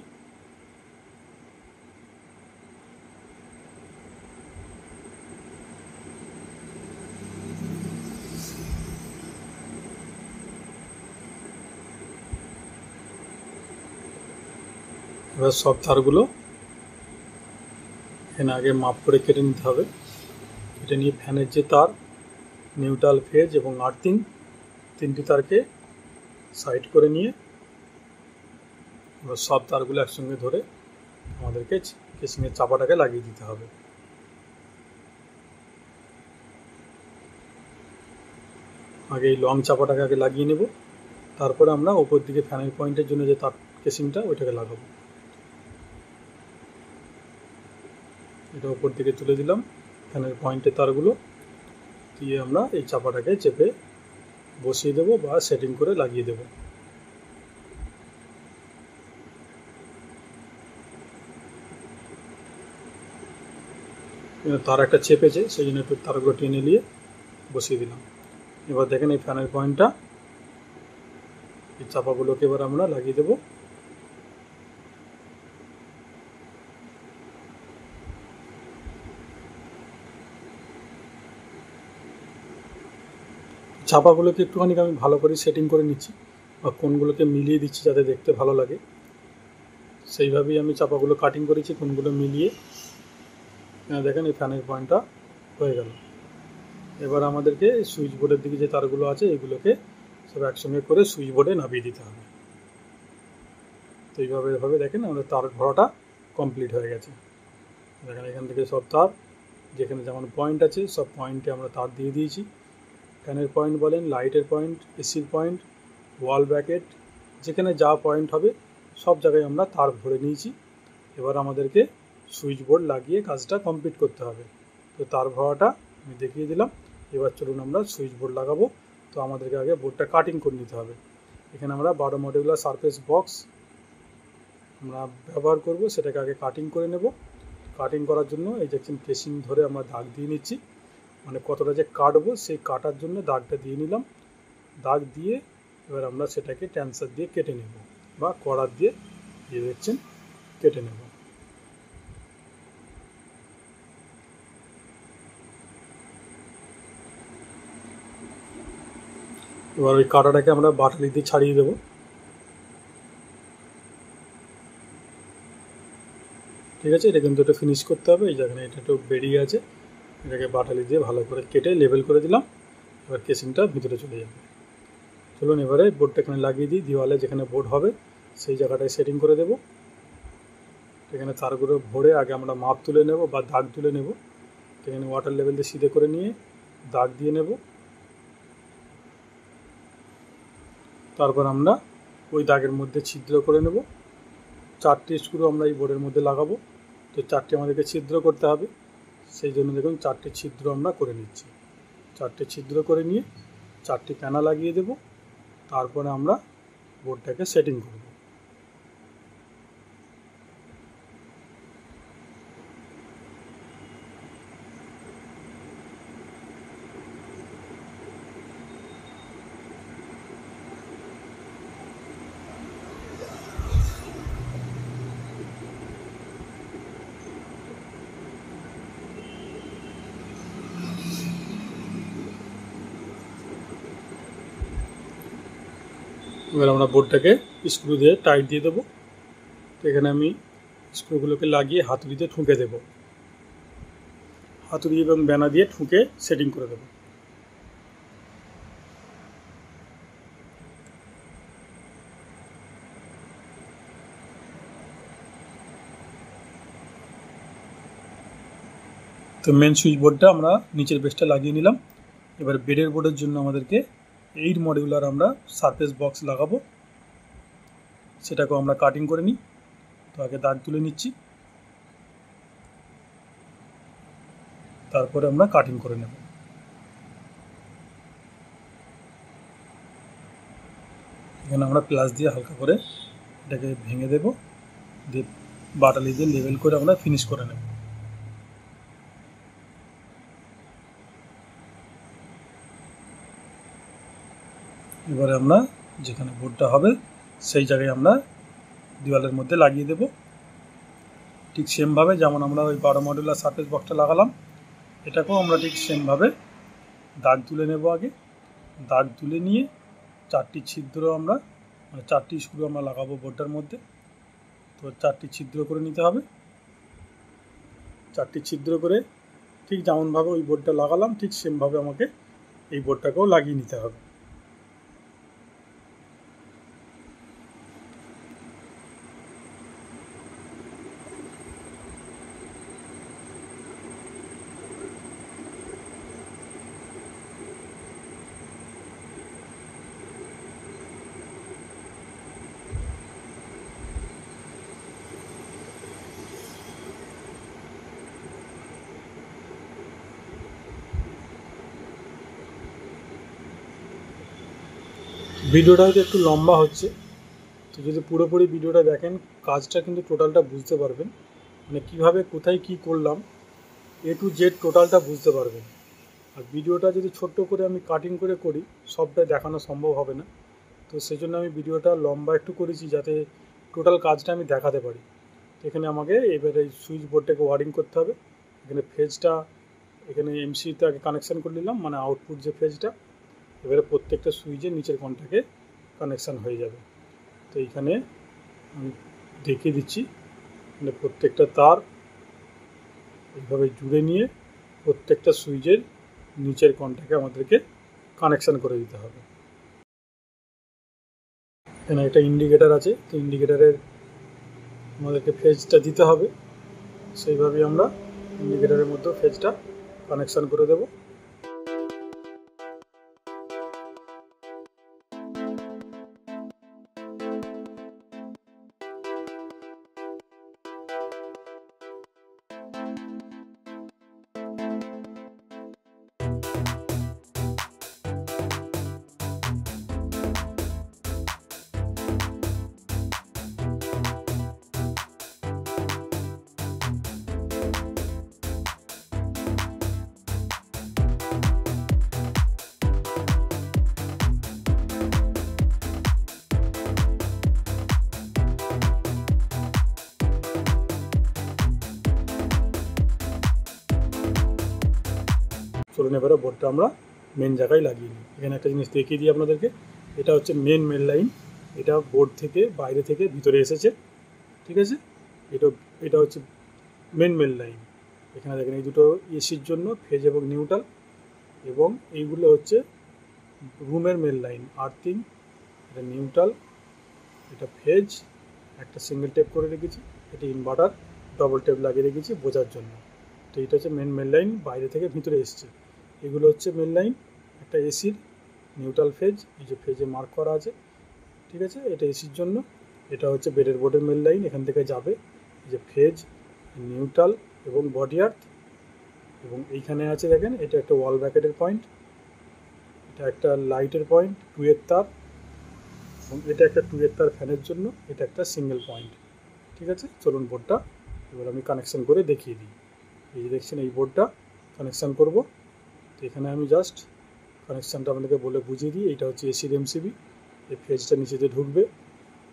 এবার সব তারগুলো এখানে আগে মাপ করে কেটে নিতে হবে। কেটে নিয়ে ফ্যানের যে তার, নিউট্রাল, ফেজ এবং আর্থিং, তিনটি তারকে সাইড করে নিয়ে এবার সব তারগুলো একসঙ্গে ধরে আমাদেরকে কেসিংয়ের চাপাটাকে লাগিয়ে দিতে হবে। আগে এই লং চাপাটাকে আগে লাগিয়ে নেব, তারপরে আমরা ওপর দিকে ফ্যানের পয়েন্টের জন্য যে তার কেসিংটা ওইটাকে লাগাবো। এটা ওপর দিকে তুলে দিলাম, ফ্যানের পয়েন্টের তারগুলো দিয়ে আমরা এই চাপাটাকে চেপে বসিয়ে দেবো বা সেটিং করে লাগিয়ে দেব। তার একটা চেপেছে, সেই জন্য একটু তারগুলো টেনে নিয়ে বসিয়ে দিলাম। এবার দেখেন এই ফ্যানের পয়েন্টটা, এই চাপাগুলোকে এবার আমরা লাগিয়ে দেব। চাপাগুলোকে একটুখানি আমি ভালো করে সেটিং করে নিচ্ছি বা কোনগুলোকে মিলিয়ে দিচ্ছি যাতে দেখতে ভালো লাগে। সেইভাবেই আমি চাপাগুলো কাটিং করেছি, কোনগুলো মিলিয়ে। দেখেন এই ফ্যানের পয়েন্টটা হয়ে গেল। এবার আমাদেরকে সুইচ বোর্ডের দিকে যে তারগুলো আছে এগুলোকে সব একসঙ্গে করে সুইচ বোর্ডে নামিয়ে দিতে হবে। তো এইভাবে দেখেন আমাদের তার ভরাটা কমপ্লিট হয়ে গেছে। দেখেন এখান থেকে সব তার যেখানে যেমন পয়েন্ট আছে সব পয়েন্টে আমরা তার দিয়ে দিয়েছি। ফ্যানের পয়েন্ট বলেন, লাইটের পয়েন্ট, এসির পয়েন্ট, ওয়াল ব্র্যাকেট, যেখানে যা পয়েন্ট হবে সব জায়গায় আমরা তার ভরে নিয়েছি। এবার আমাদেরকে সুইচ বোর্ড লাগিয়ে কাজটা কমপ্লিট করতে হবে। তো তার ভরাটা আমি দেখিয়ে দিলাম। এবার চলুন আমরা সুইচ বোর্ড লাগাবো। তো আমাদেরকে আগে বোর্ডটা কাটিং করে নিতে হবে। এখানে আমরা 12 মডিউলার সারফেস বক্স আমরা ব্যবহার করব, সেটাকে আগে কাটিং করে নেব। কাটিং করার জন্য এই দেখছেন কেসিং ধরে আমরা দাগ দিয়ে নিচ্ছি, মানে কতটা যে কাটবো সেই কাটার জন্য দাগটা দিয়ে নিলাম। দাগ দিয়ে এবার আমরা সেটাকে ট্যান্সার দিয়ে কেটে নেব বা কড়ার দিয়ে দেখছেন কেটে নেব। এবার ওই কাটাটাকে আমরা বাটালি দিয়ে ছাড়িয়ে দেবো। ঠিক আছে, এটা কিন্তু একটু ফিনিশ করতে হবে। এই জায়গায় এটা একটু বেরিয়ে আছে, এটাকে বাটালি দিয়ে ভালো করে কেটে লেবেল করে দিলাম। এবার কেসিংটা ভিতরে চলে যাবে। চলুন এবারে বোর্ডটা এখানে লাগিয়ে দিই। দেওয়ালে যেখানে বোর্ড হবে সেই জায়গাটায় সেটিং করে দেব। এখানে তারগুলো ভরে আগে আমরা মাপ তুলে নেব বা দাগ তুলে নেব। এখানে ওয়াটার লেভেল দিয়ে সিধে করে নিয়ে দাগ দিয়ে নেব। তারপর আমরা ওই দাগের মধ্যে ছিদ্র করে নেব। 4টি স্ক্রু আমরা এই বোর্ডের মধ্যে লাগাবো। তো 4টি আমাদেরকে ছিদ্র করতে হবে। সেই জন্য দেখুন 4টে ছিদ্র আমরা করে নিচ্ছি। 4টে ছিদ্র করে নিয়ে 4টি প্যানা লাগিয়ে দেব। তারপরে আমরা বোর্ডটাকে সেটিং করব। এবার আমরা বোর্ডটাকে স্ক্রু দিয়ে টাইট দিয়ে দেবো। তো এখানে আমি স্ক্রুগুলোকে লাগিয়ে হাতুড়িতে ঠুকে দেব। হাতুড়ি এবং ব্যানা দিয়ে ঠুকে সেটিং করে দেব। তো মেন সুইচ বোর্ডটা আমরা নিচের বেসটা লাগিয়ে নিলাম। এবার বেডের বোর্ডের জন্য আমাদেরকে 8 মডিউলার আমরা সারফেস বক্স লাগাবো, সেটাকেও আমরা কাটিং করে নিই। তো আগে দাগ তুলে নিচ্ছি, তারপরে আমরা কাটিং করে নেব। এখানে আমরা প্লাস দিয়ে হালকা করে এটাকে ভেঙে দেব, দিয়ে বাটালি দিয়ে লেভেল করে আমরা ফিনিশ করে নেব। এবারে আমরা যেখানে বোর্ডটা হবে সেই জায়গায় আমরা দেওয়ালের মধ্যে লাগিয়ে দেব। ঠিক সেমভাবে যেমন আমরা ওই 12 মডিউলার সারফেস বক্সটা লাগালাম, এটাকেও আমরা ঠিক সেমভাবে দাগ তুলে নেব। আগে দাগ তুলে নিয়ে 4টি ছিদ্র আমরা 4টি স্ক্রু আমরা লাগাবো বোর্ডটার মধ্যে। তো 4টি ছিদ্র করে নিতে হবে। 4টি ছিদ্র করে ঠিক যেমনভাবে ওই বোর্ডটা লাগালাম ঠিক সেমভাবে আমাকে এই বোর্ডটাকেও লাগিয়ে নিতে হবে। ভিডিওটা হয়তো একটু লম্বা হচ্ছে, তো যদি পুরোপুরি ভিডিওটা দেখেন কাজটা কিন্তু টোটালটা বুঝতে পারবেন, মানে কীভাবে কোথায় কি করলাম A to Z টোটালটা বুঝতে পারবেন। আর ভিডিওটা যদি ছোট্ট করে আমি কাটিং করে করি সবটা দেখানো সম্ভব হবে না, তো সেই জন্য আমি ভিডিওটা লম্বা একটু করেছি যাতে টোটাল কাজটা আমি দেখাতে পারি। এখানে আমাকে এবার এই সুইচ বোর্ডটাকে ওয়ারিং করতে হবে। এখানে ফেজটা এখানে এমসিতে আগে কানেকশান করে নিলাম, মানে আউটপুট যে ফেজটা, এবারে প্রত্যেকটা সুইচের নিচের কন্টাক্টে কানেকশান হয়ে যাবে। তো এইখানে আমি দেখিয়ে দিচ্ছি, মানে প্রত্যেকটা তার এইভাবে জুড়ে নিয়ে প্রত্যেকটা সুইচের নিচের কন্টাক্টে আমাদেরকে কানেকশান করে দিতে হবে। এখানে একটা ইন্ডিকেটার আছে, তো ইন্ডিকেটারের আমাদেরকে ফেজটা দিতে হবে। সেইভাবেই আমরা ইন্ডিকেটারের মধ্যে ফেজটা কানেকশান করে দেব। চলুন এবারে বোর্ডটা আমরা মেন জায়গায় লাগিয়ে নিই। এখানে একটা জিনিস দেখিয়ে দিই আপনাদেরকে, এটা হচ্ছে মেন লাইন। এটা বোর্ড থেকে বাইরে থেকে ভিতরে এসেছে, ঠিক আছে। এটা হচ্ছে মেন লাইন। এখানে দেখেন এই দুটো এসির জন্য ফেজ এবং নিউট্রাল, এবং এইগুলো হচ্ছে রুমের মেন লাইন। আর্থিং, এটা নিউট্রাল, এটা ফেজ, একটা সিঙ্গেল টেপ করে রেখেছি, এটা ইনভার্টার ডবল টেপ লাগিয়ে রেখেছি বোঝার জন্য। তো এটা হচ্ছে মেন লাইন, বাইরে থেকে ভিতরে এসছে। এগুলো হচ্ছে মেন লাইন, একটা এসির নিউট্রাল ফেজ, এই যে ফেজে মার্ক করা আছে, ঠিক আছে, এটা এসির জন্য। এটা হচ্ছে বেডের বোর্ডের মেন লাইন, এখান থেকে যাবে এই যে ফেজ, নিউট্রাল এবং বডি আর্থ, এবং এইখানে আছে দেখেন, এটা একটা ওয়াল ব্র্যাকেটের পয়েন্ট, এটা একটা লাইটের পয়েন্ট 2 এর তার, এবং এটা একটা 2 এর তার ফ্যানের জন্য, এটা একটা সিঙ্গেল পয়েন্ট। ঠিক আছে, চলুন বোর্ডটা এবার আমি কানেকশান করে দেখিয়ে দিই। এই যে দেখছেন, এই বোর্ডটা কানেকশান করব। তো এখানে আমি জাস্ট কানেকশানটা আপনাদেরকে বলে বুঝিয়ে দিই। এটা হচ্ছে এসির এমসিবি, এই ফেজটা নিচেতে ঢুকবে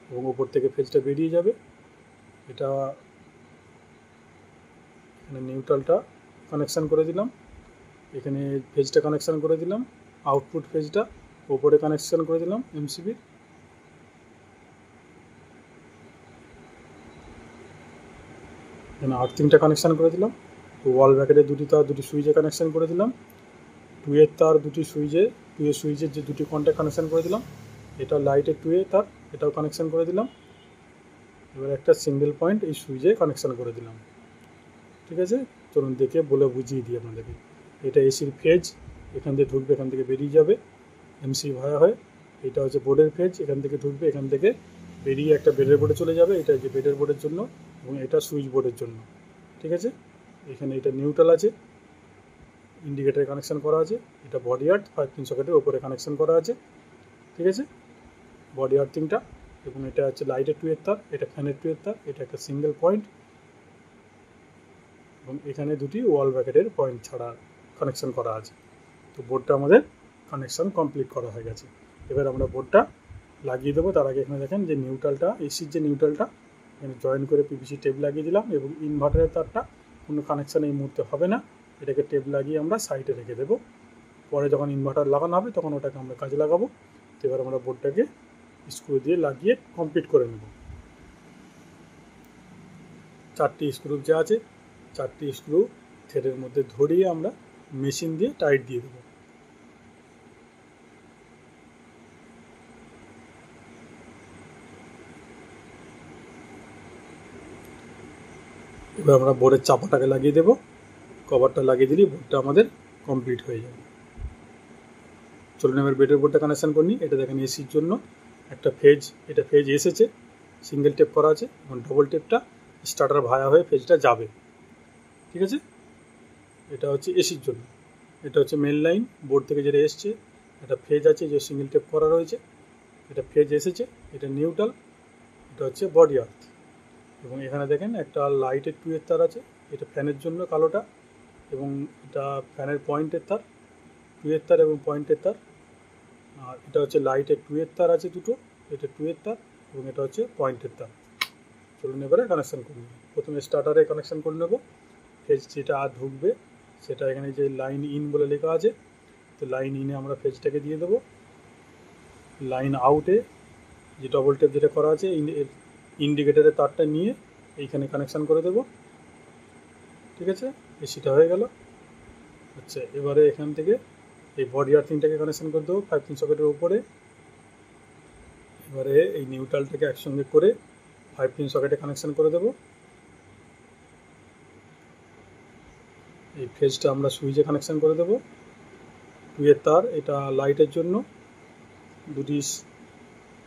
এবং ওপর থেকে ফেজটা বেরিয়ে যাবে। এটা এখানে নিউট্রালটা কানেকশান করে দিলাম, এখানে ফেজটা কানেকশান করে দিলাম, আউটপুট ফেজটা ওপরে কানেকশান করে দিলাম এমসিবির। এখানে আর্থিংটা কানেকশান করে দিলাম, ওয়াল ব্র্যাকেটের দুটি তার দুটি সুইচে কানেকশান করে দিলাম, 2 এর তার দুটি সুইচে 2 এর সুইচের যে দুটি কন্ট্যাক্ট কানেকশান করে দিলাম, এটা লাইটের 2 এর তার, এটাও কানেকশান করে দিলাম। এবার একটা সিঙ্গেল পয়েন্ট এই সুইচে কানেকশান করে দিলাম। ঠিক আছে, চলুন দেখে বলে বুঝিয়ে দিই আপনাদেরকে। এটা এসির ফেজ, এখান থেকে ঢুকবে, এখান থেকে বেরিয়ে যাবে এমসি ভায়া হয়ে। এটা হচ্ছে বোর্ডের ফেজ, এখান থেকে ঢুকবে, এখান থেকে বেরিয়ে একটা বেডের বোর্ডে চলে যাবে, এটা যে বেডের বোর্ডের জন্য, এবং এটা সুইচ বোর্ডের জন্য। ঠিক আছে, এখানে এটা নিউট্রাল আছে, ইন্ডিকেটারে কানেকশান করা আছে, এটা বডি আর্থ 5 পিন সকেটের ওপরে কানেকশান করা আছে। ঠিক আছে, বডি আর্থিংটা, এবং এটা হচ্ছে লাইটের 2 এর তার, এটা ফ্যানের 2 এর তার, এটা একটা সিঙ্গেল পয়েন্ট, এবং এখানে দুটি ওয়াল ব্র্যাকেটের পয়েন্ট ছাড়া কানেকশান করা আছে। তো বোর্ডটা আমাদের কানেকশান কমপ্লিট করা হয়ে গেছে। এবার আমরা বোর্ডটা লাগিয়ে দেবো। তার আগে এখানে দেখেন যে নিউট্রালটা, এসির যে নিউট্রালটা এখানে জয়েন করে পিভিসি টেপ লাগিয়ে দিলাম, এবং ইনভার্টারের তারটা কোনো কানেকশান এই মুহূর্তে হবে না, এটাকে টেপ লাগিয়ে আমরা সাইডে রেখে দেবো। পরে যখন ইনভার্টার লাগানো হবে তখন ওটাকে আমরা কাজে লাগাবো। তো এবার আমরা বোর্ডটাকে স্ক্রু দিয়ে লাগিয়ে কমপ্লিট করে নেব। 4টি স্ক্রু যে আছে, 4টি স্ক্রু থ্রেডের মধ্যে ধরিয়ে আমরা মেশিন দিয়ে টাইট দিয়ে দেবো। এবার আমরা বোর্ডের চাপাটাকে লাগিয়ে দেবো, কভারটা লাগিয়ে দিলেই বোর্ডটা আমাদের কমপ্লিট হয়ে যাবে। চলুন এবার বেডের বোর্ডটা কানেকশান করে নিই। এটা দেখেন এসির জন্য একটা ফেজ, এটা ফেজ এসেছে, সিঙ্গেল টেপ করা আছে, এবং ডবল টেপটা স্টার্টার ভায়া হয়ে ফেজটা যাবে। ঠিক আছে, এটা হচ্ছে এসির জন্য। এটা হচ্ছে মেন লাইন, বোর্ড থেকে যেটা এসছে, একটা ফেজ আছে যে সিঙ্গেল টেপ করা রয়েছে, এটা ফেজ এসেছে, এটা নিউট্রাল, এটা হচ্ছে বডি আর্থ। এবং এখানে দেখেন একটা লাইটের 2 এর তার আছে, এটা ফ্যানের জন্য কালোটা, এবং এটা ফ্যানের পয়েন্টের তার, 2 এর তার এবং পয়েন্টের তার। আর এটা হচ্ছে লাইটের 2 এর তার আছে দুটো, এটা 2 এর তার, এবং এটা হচ্ছে পয়েন্টের তার। চলুন এবারে কানেকশান করে নেব। প্রথমে স্টার্টারে কানেকশান করে নেব। ফেজ যেটা ঢুকবে সেটা এখানে যে লাইন ইন বলে লেখা আছে, তো লাইন ইনে আমরা ফেজটাকে দিয়ে দেবো। লাইন আউটে যে ডবল টেপ যেটা করা আছে, ইন্ডিকেটারের তারটা নিয়ে এইখানে কানেকশান করে দেব। ঠিক আছে, এসিটা হয়ে গেল। আচ্ছা, এবারে এখান থেকে এই বডি আর্থিংটাকে কানেকশান করে দেবো 5 পিন সকেটের উপরে। এবারে এই নিউট্রালটাকে একসঙ্গে করে 5 পিন সকেটে কানেকশান করে দেবো। এই ফেজটা আমরা সুইচে কানেকশান করে দেবো। 2 এর তার, এটা লাইটের জন্য দুটি,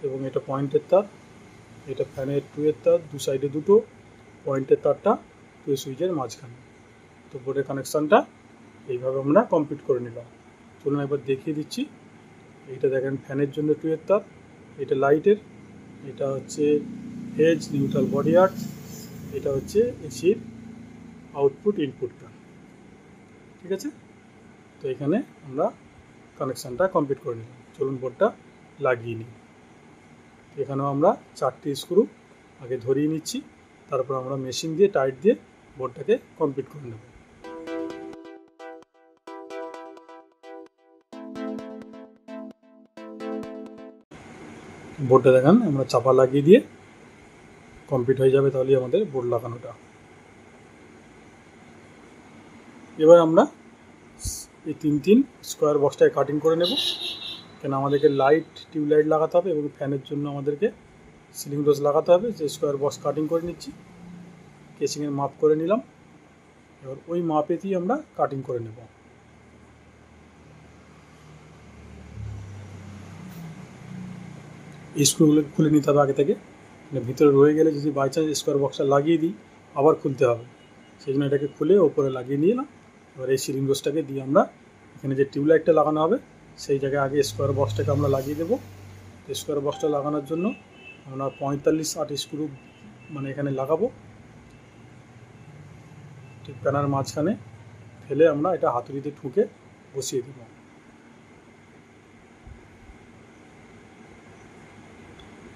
এবং এটা পয়েন্টের তার, এটা ফ্যানের 2 এর তার, দু সাইডে দুটো, পয়েন্টের তারটা 2 সুইচের মাঝখানে। তো বোর্ডের কানেকশানটা এইভাবে আমরা কমপ্লিট করে নিলাম। চলুন একবার দেখিয়ে দিচ্ছি। এইটা দেখেন ফ্যানের জন্য 2 এর তার, এটা লাইটের, এটা হচ্ছে ফেজ নিউট্রাল বডি আর্থ, এটা হচ্ছে এসির আউটপুট ইনপুট তার। ঠিক আছে, তো এখানে আমরা কানেকশানটা কমপ্লিট করে নিলাম। চলুন বোর্ডটা লাগিয়ে নিই। এখানেও আমরা 4টি স্ক্রু আগে ধরিয়ে নিচ্ছি, তারপর আমরা মেশিন দিয়ে টাইট দিয়ে বোর্ডটাকে কমপ্লিট করে নেব। বোর্ডটা দেখেন আমরা চাপা লাগিয়ে দিয়ে কমপ্লিট হয়ে যাবে, তাহলেই আমাদের বোর্ড লাগানোটা। এবার আমরা এই 3 স্কোয়ার বক্সটায় কাটিং করে নেব, কেন আমাদেরকে লাইট টিউবলাইট লাগাতে হবে, এবং ফ্যানের জন্য আমাদেরকে সিলিং রোজ লাগাতে হবে। যে স্কোয়ার বক্স কাটিং করে নিচ্ছি, কেসিংয়ের মাপ করে নিলাম। এবার ওই মাপেতেই আমরা কাটিং করে নেব। এই স্ক্রুগুলো খুলে নিতে হবে আগে থেকে, ভিতরে রয়ে গেলে যদি বাই চান্স স্কোয়ার বক্সটা লাগিয়ে দিই আবার খুলতে হবে, সেই জন্য এটাকে খুলে ওপরে লাগিয়ে নিলাম, এবার এই সিলিং রোজটাকে দিয়ে আমরা এখানে যে টিউবলাইটটা লাগানো হবে সেই জায়গায় আগে স্কোয়ার বক্সটাকে আমরা লাগিয়ে দেবো। স্কোয়ার বক্সটা লাগানোর জন্য আমরা 45-60 স্ক্রু মানে এখানে লাগাবো, ঠিক প্যানার মাঝখানে ফেলে আমরা এটা হাতুড়িতে ঠুকে বসিয়ে দেব।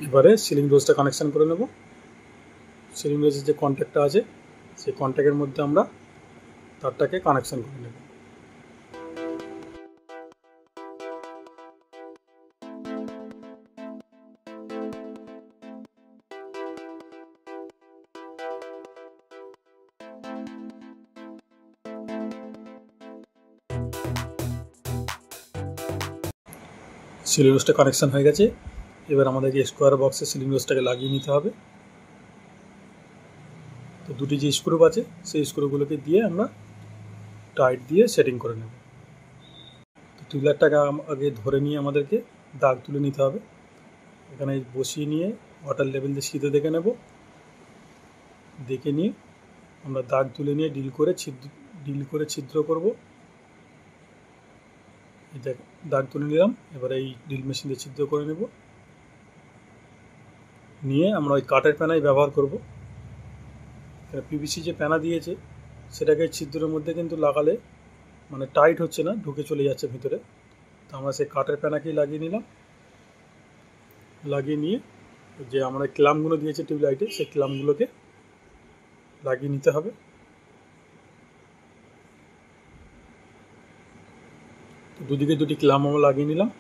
এবারে সিলিং রোজটা কানেকশান করে নেব। সিলিং রোজের যে কন্ট্যাক্টটা আছে সেই কন্ট্যাক্টের মধ্যে আমরা তারটাকে কানেকশান করে নেব। সিলিং রোজটা কানেকশান হয়ে গেছে। এবার আমাদেরকে স্কোয়ার বক্সে সিলিং রোজটাকে লাগিয়ে নিতে হবে। তো দুটি যে স্ক্রু আছে সেই স্ক্রুগুলোকে দিয়ে আমরা টাইট দিয়ে সেটিং করে নেব। তো টিউবলাইটটাকে আগে ধরে নিয়ে আমাদেরকে দাগ তুলে নিতে হবে। এখানে বসিয়ে নিয়ে ওয়াটার লেভেল দিয়ে সিধে দেখে নেব, দেখে নিয়ে আমরা দাগ তুলে নিয়ে ডিল করে ছিদ্র করব। এই দাগ তুলে নিলাম। এবার এই ড্রিল মেশিন দিয়ে ছিদ্র করে নেব। নিয়ে আমরা ওই কাঠের প্যানাই ব্যবহার করব। পিভিসি যে প্যানা দিয়েছে সেটাকে ছিদ্রের মধ্যে কিন্তু লাগালে মানে টাইট হচ্ছে না, ঢুকে চলে যাচ্ছে ভিতরে। তো আমরা সেই কাঠের প্যানাকেই লাগিয়ে নিলাম। লাগিয়ে নিয়ে যে আমরা ক্লামগুলো দিয়েছে টিউবলাইটে সেই ক্লামগুলোকে লাগিয়ে নিতে হবে। তো দুদিকে দুটি ক্লাম আমরা লাগিয়ে নিলাম।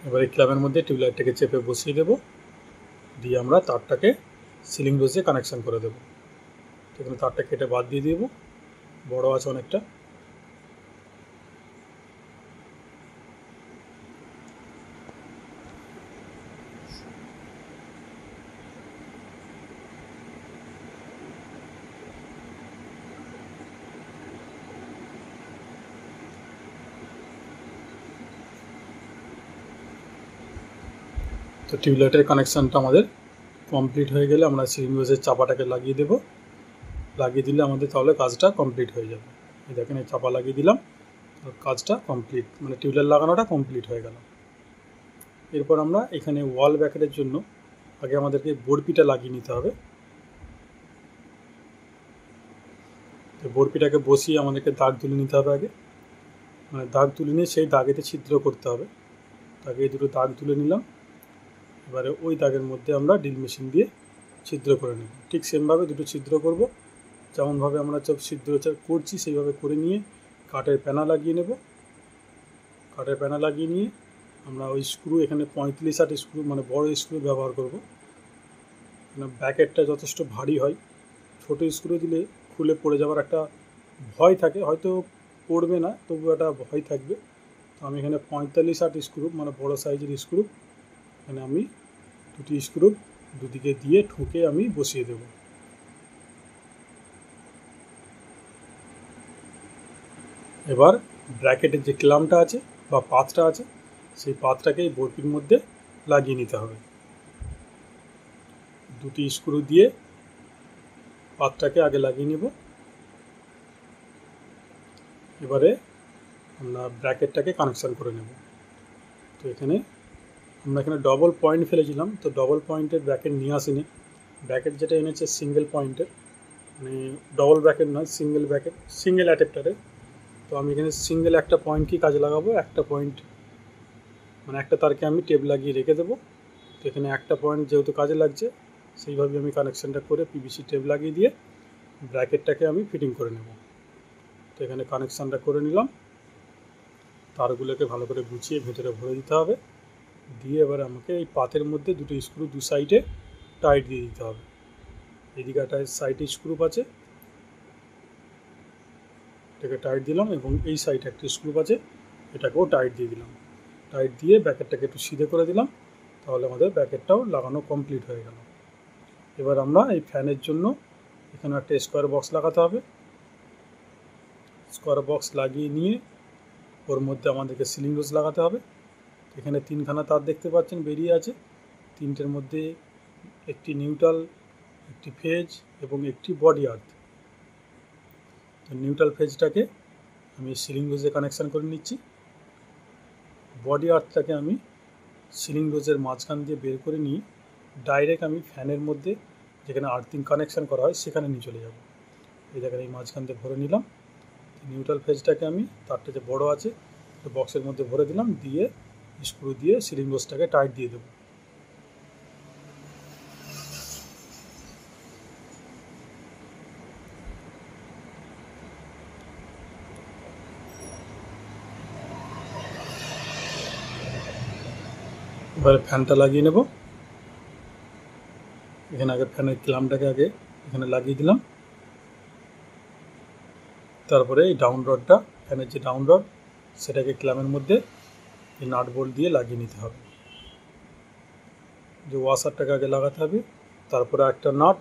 এবার এই ক্লামের মধ্যে টিউবলাইটটাকে চেপে বসিয়ে দেব, দিয়ে আমরা তারটাকে সিলিং রোজে কানেকশান করে দেবো। এখানে তারটা কেটে বাদ দিয়ে দেবো, বড় আছে অনেকটা। তো টিউবলাইটের কানেকশানটা আমাদের কমপ্লিট হয়ে গেলে আমরা সিলিং রোজের চাপাটাকে লাগিয়ে দেব। লাগিয়ে দিলে আমাদের তাহলে কাজটা কমপ্লিট হয়ে যাবে। এই দেখেন এই চাপা লাগিয়ে দিলাম, কাজটা কমপ্লিট, মানে টিউবলাইট লাগানোটা কমপ্লিট হয়ে গেল। এরপর আমরা এখানে ওয়াল ব্র্যাকেটের জন্য আগে আমাদেরকে বরপিটা লাগিয়ে নিতে হবে। তো বরপিটাকে বসিয়ে আমাদেরকে দাগ তুলে নিতে হবে আগে, মানে দাগ তুলে নিয়ে সেই দাগেতে ছিদ্র করতে হবে। তাকে এই দুটো দাগ তুলে নিলাম। এবারে ওই দাগের মধ্যে আমরা ড্রিল মেশিন দিয়ে ছিদ্র করে নেব। ঠিক সেমভাবে দুটো ছিদ্র করব, যেমনভাবে আমরা সব ছিদ্র করছি সেইভাবে করে নিয়ে কাঠের প্যানা লাগিয়ে নেব। কাঠের প্যানা লাগিয়ে নিয়ে আমরা ওই স্ক্রু এখানে 45-60 স্ক্রু মানে বড় স্ক্রু ব্যবহার করব। মানে ব্র্যাকেটটা যথেষ্ট ভারী হয়, ছোটো স্ক্রু দিলে খুলে পড়ে যাওয়ার একটা ভয় থাকে, হয়তো পড়বে না তবু একটা ভয় থাকবে। তো আমি এখানে 45-60 স্ক্রু মানে বড় সাইজের স্ক্রু এখানে আমি দুটি স্ক্রু দুদিকে দিয়ে ঠুকে আমি বসিয়ে দেব। এবার ব্র্যাকেটের যে ক্লামটা আছে বা পাতটা আছে সেই পাতটাকে এই বরপির মধ্যে লাগিয়ে নিতে হবে। দুটি স্ক্রু দিয়ে পাতটাকে আগে লাগিয়ে নেব। এবারে আমরা ব্র্যাকেটটাকে কানেকশান করে নেব। তো আমরা এখানে ডবল পয়েন্ট ফেলেছিলাম, তো ডবল পয়েন্টের ব্র্যাকেট নিয়ে আসিনি। ব্র্যাকেট যেটা এনেছে সিঙ্গেল পয়েন্টের, মানে ডবল ব্র্যাকেট নয়, সিঙ্গেল ব্র্যাকেট, সিঙ্গেল অ্যাডাপ্টারের। তো আমি এখানে সিঙ্গেল একটা পয়েন্টকেই কাজে লাগাবো। একটা পয়েন্ট মানে একটা তারকে আমি টেপ লাগিয়ে রেখে দেবো। তো এখানে একটা পয়েন্ট যেহেতু কাজে লাগছে সেইভাবে আমি কানেকশানটা করে পিভিসি টেপ লাগিয়ে দিয়ে ব্র্যাকেটটাকে আমি ফিটিং করে নেব। তো এখানে কানেকশানটা করে নিলাম। তারগুলোকে ভালো করে গুছিয়ে ভেতরে ভরে দিতে হবে। দিয়ে এবার আমাকে এই পাতের মধ্যে দুটো স্ক্রু দু সাইডে টাইট দিয়ে দিতে হবে। এদিকে একটা সাইডে স্ক্রু আছে, এটাকে টাইট দিলাম, এবং এই সাইডে একটা স্ক্রু আছে এটাকেও টাইট দিয়ে দিলাম। টাইট দিয়ে ব্র্যাকেটটাকে একটু সিধে করে দিলাম, তাহলে আমাদের ব্র্যাকেটটাও লাগানো কমপ্লিট হয়ে গেল। এবার আমরা এই ফ্যানের জন্য এখানে একটা স্কোয়ার বক্স লাগাতে হবে। স্কোয়ার বক্স লাগিয়ে নিয়ে ওর মধ্যে আমাদেরকে সিলিং রোজ লাগাতে হবে। এখানে তিনখানা তার দেখতে পাচ্ছেন বেরিয়ে আছে। তিনটের মধ্যে একটি নিউট্রাল একটি ফেজ এবং একটি বডি আর্থ। তো নিউট্রাল ফেজটাকে আমি সিলিং রোজে কানেকশান করে নিচ্ছি, বডি আর্থটাকে আমি সিলিং রোজের মাঝখান দিয়ে বের করে নিয়ে ডাইরেক্ট আমি ফ্যানের মধ্যে যেখানে আর্থিং কানেকশান করা হয় সেখানে নিয়ে চলে যাব। এই জায়গায় এই মাঝখান দিয়ে ভরে নিলাম। নিউট্রাল ফেজটাকে আমি তারটা যে বড়ো আছে বক্সের মধ্যে ভরে দিলাম, দিয়ে স্ক্রু দিয়ে সিলিং রোজটাকে টাইট দিয়ে দেবো। এবারে ফ্যানটা লাগিয়ে নেব। এখানে আগে ফ্যানের ক্লামটাকে আগে এখানে লাগিয়ে দিলাম, তারপরে এই ডাউন রডটা, ফ্যানের যে ডাউন রড সেটাকে ক্লামের মধ্যে এই নাট বোল্ট দিয়ে লাগিয়ে নিতে হবে। যে ওয়াশারটাকে আগে লাগাতে হবে, তারপরে একটা নাট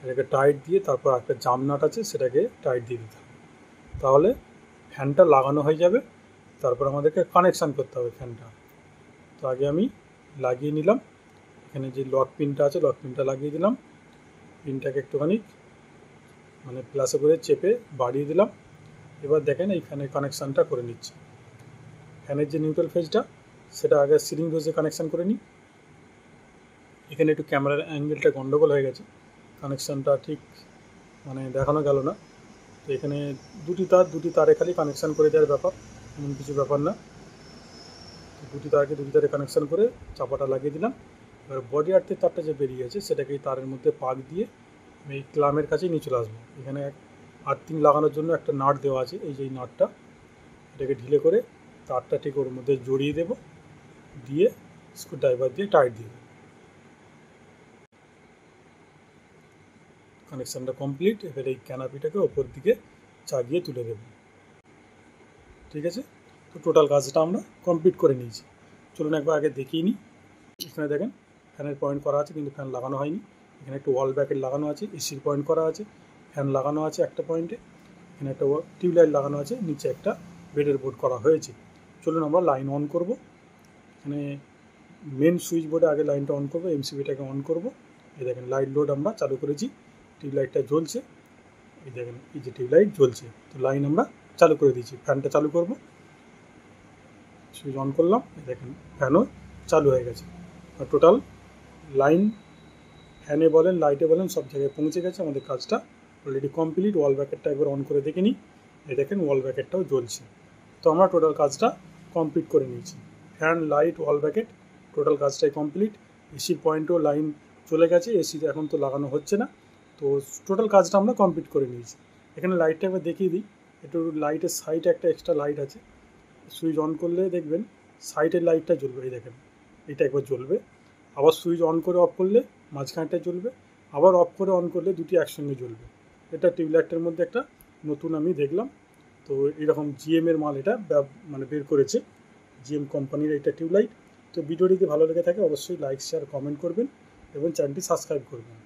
এটাকে টাইট দিয়ে, তারপর একটা জাম নাট আছে সেটাকে টাইট দিয়ে দিতে হবে, তাহলে ফ্যানটা লাগানো হয়ে যাবে। তারপর আমাদেরকে কানেকশান করতে হবে ফ্যানটা। তো আগে আমি লাগিয়ে নিলাম, এখানে যে লক পিনটা আছে লক পিনটা লাগিয়ে দিলাম, পিনটাকে একটুখানি মানে প্লাসে করে চেপে বাড়িয়ে দিলাম। এবার দেখেন এই ফ্যানের কানেকশানটা করে নিচ্ছি। ফ্যানের যে নিউট্রাল ফেজটা সেটা আগে সিলিং রোজে কানেকশান করে নিই। এখানে একটু ক্যামেরার অ্যাঙ্গেলটা গন্ডগোল হয়ে গেছে, কানেকশানটা ঠিক মানে দেখানো গেল না। তো এখানে দুটি তারে খালি কানেকশান করে দেওয়ার ব্যাপার, এমন কিছু ব্যাপার না। দুটি তারে কানেকশান করে চাপাটা লাগিয়ে দিলাম। এবার বডি আর্থের তারটা যে বেরিয়ে আছে সেটাকে এই তারের মধ্যে পাক দিয়ে আমি এই ক্লামের কাছেই নিয়ে চলে আসবো। এখানে আর্থিং লাগানোর জন্য একটা নাট দেওয়া আছে, এই যে নাটটা, এটাকে ঢিলে করে তারটা ঠিক ওর মধ্যে জড়িয়ে দেব, দিয়ে স্ক্রু ড্রাইভার দিয়ে টাইট দিয়ে দেবো। কানেকশানটা কমপ্লিট। এবার এই ক্যানাপিটাকে ওপর দিকে চাগিয়ে তুলে দেব। ঠিক আছে, তো টোটাল কাজটা আমরা কমপ্লিট করে নিয়েছি। চলুন একবার আগে দেখিয়ে নিই। এখানে দেখেন ফ্যানের পয়েন্ট করা আছে কিন্তু ফ্যান লাগানো হয়নি। এখানে একটা ওয়াল ব্যাকেট লাগানো আছে, এসির পয়েন্ট করা আছে, ফ্যান লাগানো আছে একটা পয়েন্টে, এখানে একটা টিউবলাইট লাগানো আছে, নিচে একটা বেডের বোর্ড করা হয়েছে। চলুন আমরা লাইন অন করব। এখানে মেন সুইচ বোর্ডে আগে লাইনটা অন করবো, এমসিবিটাকে অন করব। এই দেখেন লাইট লোড আমরা চালু করেছি, টিউবলাইটটা জ্বলছে, এই দেখেন এই যে টিউবলাইট জ্বলছে। তো লাইন আমরা চালু করে দিয়েছি। ফ্যানটা চালু করব, সুইচ অন করলাম, এই দেখেন ফ্যানও চালু হয়ে গেছে। আর টোটাল লাইন ফ্যানে বলেন লাইটে বলেন সব জায়গায় পৌঁছে গেছে। আমাদের কাজটা অলরেডি কমপ্লিট। ওয়াল ব্যাকেটটা একবার অন করে দেখে নিই, এই দেখেন ওয়াল ব্যাকেটটাও জ্বলছে। তো আমরা টোটাল কাজটা কমপ্লিট করে নিয়েছি। ফ্যান, লাইট, ওয়াল ব্যাকেট টোটাল কাজটাই কমপ্লিট। এসির পয়েন্টও লাইন চলে গেছে, এসি এখন তো লাগানো হচ্ছে না। তো টোটাল কাজটা আমরা কমপ্লিট করে নিয়েছি। এখানে লাইটটা একবার দেখিয়ে দিই। একটু লাইটের সাইডে একটা এক্সট্রা লাইট আছে, সুইচ অন করলে দেখবেন সাইডের লাইটটা জ্বলবে, এই দেখেন এটা একবার জ্বলবে। আবার সুইচ অন করে অফ করলে মাঝখানটা জ্বলবে, আবার অফ করে অন করলে দুটি একসঙ্গে জ্বলবে। এটা টিউবলাইটের মধ্যে একটা নতুন আমি দেখলাম। তো এরকম জিএমের মাল এটা মানে বের করেছে, জিএম কোম্পানির এটা টিউবলাইট। তো ভিডিওটি যদি ভালো লেগে থাকে অবশ্যই লাইক, শেয়ার, কমেন্ট করবেন এবং চ্যানেলটি সাবস্ক্রাইব করবেন।